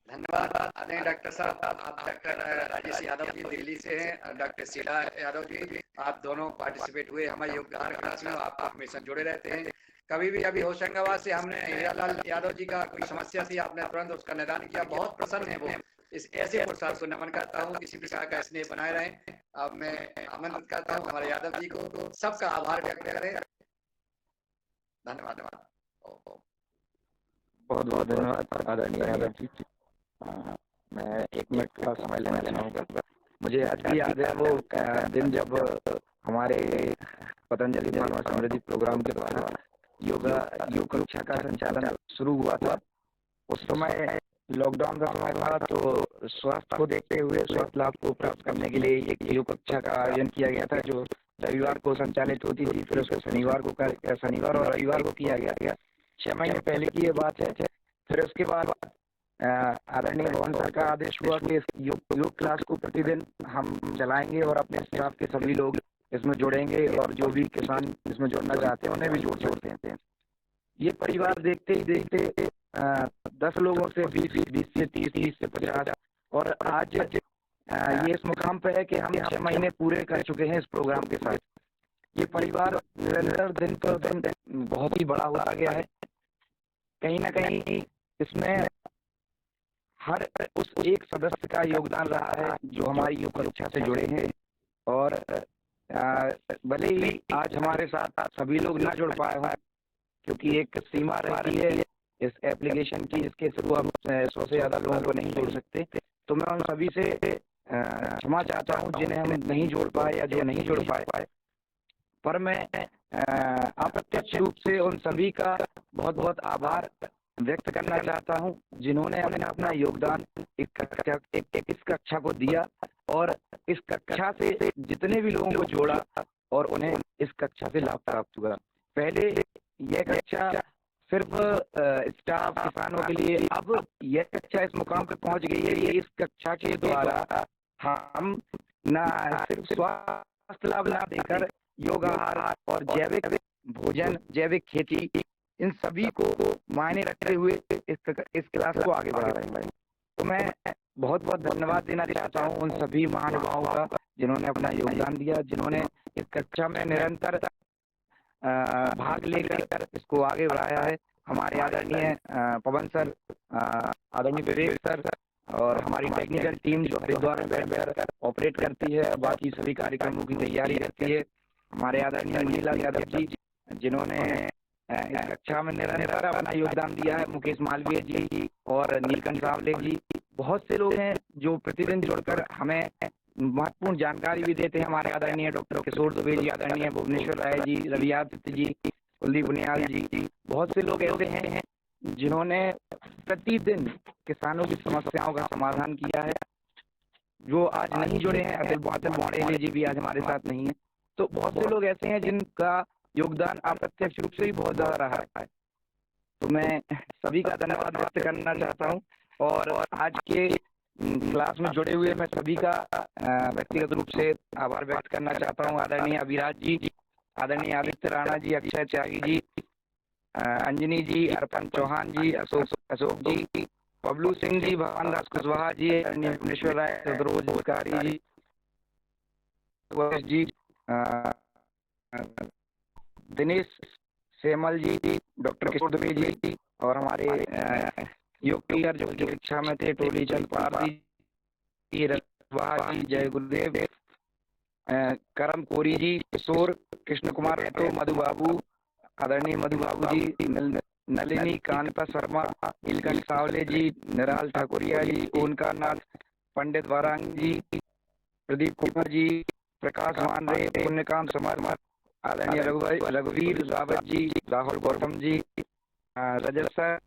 धन्यवाद आदरणीय डॉक्टर साहब। आप डॉक्टर राजेश यादव जी दिल्ली से हैं, डॉक्टर शीला यादव जी, आप दोनों पार्टिसिपेट हुए हमारे योगदान क्लास में, आप हमेशा जुड़े रहते हैं। कभी भी अभी होशंगाबाद से हमने हीरालाल यादव जी का कोई समस्या थी, आपने तुरंत उसका निदान किया, बहुत प्रसन्न है वो। इस ऐसे पुरुषार्थ को नमन करता हूँ, इसी प्रकार का स्नेह बनाए रहें। अब मैं आमंत्रित करता हूँ हमारे यादव जी को, सबका आभार व्यक्त करें। धन्यवाद। बहुत बहुत धन्यवाद आदरणीय यादव जी। मैं 1 मिनट का समय लेना चाहूँगा। मुझे आज भी याद है वो दिन जब हमारे पतंजलि मानव समृद्धि प्रोग्राम के द्वारा योग कक्षा का संचालन शुरू हुआ था। उस समय लॉकडाउन का समय था, तो स्वास्थ्य को देखते हुए स्वास्थ्य लाभ को प्राप्त करने के लिए एक योग कक्षा का आयोजन किया गया था, जो रविवार को संचालित होती थी। फिर उसको शनिवार और रविवार को किया गया। 6 महीने पहले की ये बात है। फिर उसके बाद आदरणीय भवन सर का आदेश हुआ कि योग क्लास को प्रतिदिन हम चलाएंगे और अपने स्टाफ के सभी लोग इसमें जुड़ेंगे, और जो भी किसान इसमें जुड़ना चाहते हैं उन्हें भी जोड़ सकते हैं। ये परिवार देखते ही देखते 10 लोगों से 20 से 30 से 50 और आज ये इस मुकाम पे है कि हम 6 महीने पूरे कर चुके हैं इस प्रोग्राम के साथ। ये परिवार निरंतर दिन पर दिन बहुत ही बड़ा होता गया है। कहीं ना कहीं इसमें हर उस एक सदस्य का योगदान रहा है जो हमारी योग कक्षा से जुड़े हैं। और भले ही आज हमारे साथ सभी लोग ना जुड़ पाए हों, क्योंकि एक सीमा रहती है इस एप्लीकेशन की, जिसके थ्रू हम 100 से ज्यादा लोगों को नहीं जोड़ सकते। तो मैं उन सभी से क्षमा चाहता हूं जिन्हें हम नहीं जोड़ पाए या जो नहीं जुड़ पाए। पर मैं अप्रत्यक्ष रूप से उन सभी का बहुत बहुत आभार व्यक्त करना चाहता हूं जिन्होंने अपना योगदान इस कक्षा को दिया और इस कक्षा से जितने भी लोगों को जोड़ा और उन्हें इस कक्षा से लाभ प्राप्त हुआ। पहले यह कक्षा सिर्फ स्टाफ किसानों के लिए, अब यह कक्षा इस मुकाम पर पहुंच गई है। ये इस कक्षा के द्वारा हम न सिर्फ स्वास्थ्य लाभ ना देकर योगाहार और जैविक भोजन, जैविक खेती, इन सभी को मायने रखते हुए इस क्लास को आगे बढ़ा रहे हैं। तो मैं बहुत बहुत धन्यवाद देना चाहता हूं उन सभी महानुभावों का जिन्होंने अपना योगदान दिया, जिन्होंने इस कक्षा में निरंतर भाग लेकर इसको आगे बढ़ाया है। हमारे आदरणीय पवन सर, आदरणीय विवेक सर और हमारी टेक्निकल टीम जो द्वारा बैठकर ऑपरेट करती है, बाकी सभी कार्यक्रमों की तैयारी करती है। हमारे आदरणीय मुनीलाल यादव जी जिन्होंने इस कक्षा में निरंतर अपना योगदान दिया है, मुकेश मालवीय जी और नीलकंठ सावले जी, बहुत से लोग हैं जो प्रतिदिन जुड़कर हमें महत्वपूर्ण जानकारी भी देते हैं। हमारे आदरणीय डॉक्टर किशोर दुबे जी, आदरणीय भुवनेश्वर राय जी, रवि आदित्य जी, कुलदीप बुनियाल जी, बहुत से लोग ऐसे हैं जिन्होंने प्रतिदिन किसानों की समस्याओं का समाधान किया है। जो आज नहीं जुड़े हैं, अतुल बौड़ेले जी भी आज हमारे साथ नहीं है। तो बहुत से लोग ऐसे हैं जिनका योगदान अप्रत्यक्ष रूप से भी बहुत ज्यादा रहा है। तो मैं सभी का धन्यवाद व्यक्त करना चाहता हूँ और आज के क्लास में जुड़े हुए मैं सभी का व्यक्तिगत रूप से आभार व्यक्त करना चाहता हूँ। आदरणीय अभिराज जी, आदरणीय आदित्य राणा जी, अक्षय त्यागी जी, अंजनी जी, अर्पण चौहान जी, अशोक जी, बबलू सिंह जी, भगवान दास कुशवाहा जी, आदरणीय भुवनेश्वर राय, सदरोज अधिकारी जी, दिनेश सेमल जी, डॉक्टर किशोर दुबे जी और हमारे योग टीचर जो शिक्षा में थे, टोली चंद पारसी जी, रतवाहा जी, जय गुरुदेव, करम कोरी जी, किशोर कृष्ण कुमार तो, मधु बाबू, आदरणीय मधु बाबू जी, नलिनी कांता शर्मा, नीलकंठ सावले जी, निराल ठाकुरिया जी, ओनकार नाथ, पंडित वारांग जी, प्रदीप कुमार जी, प्रकाश मानरे, पुण्यकांत समर, आदरणीय रघुवीर रावत जी, राहुल गौतम जी, रजत सर,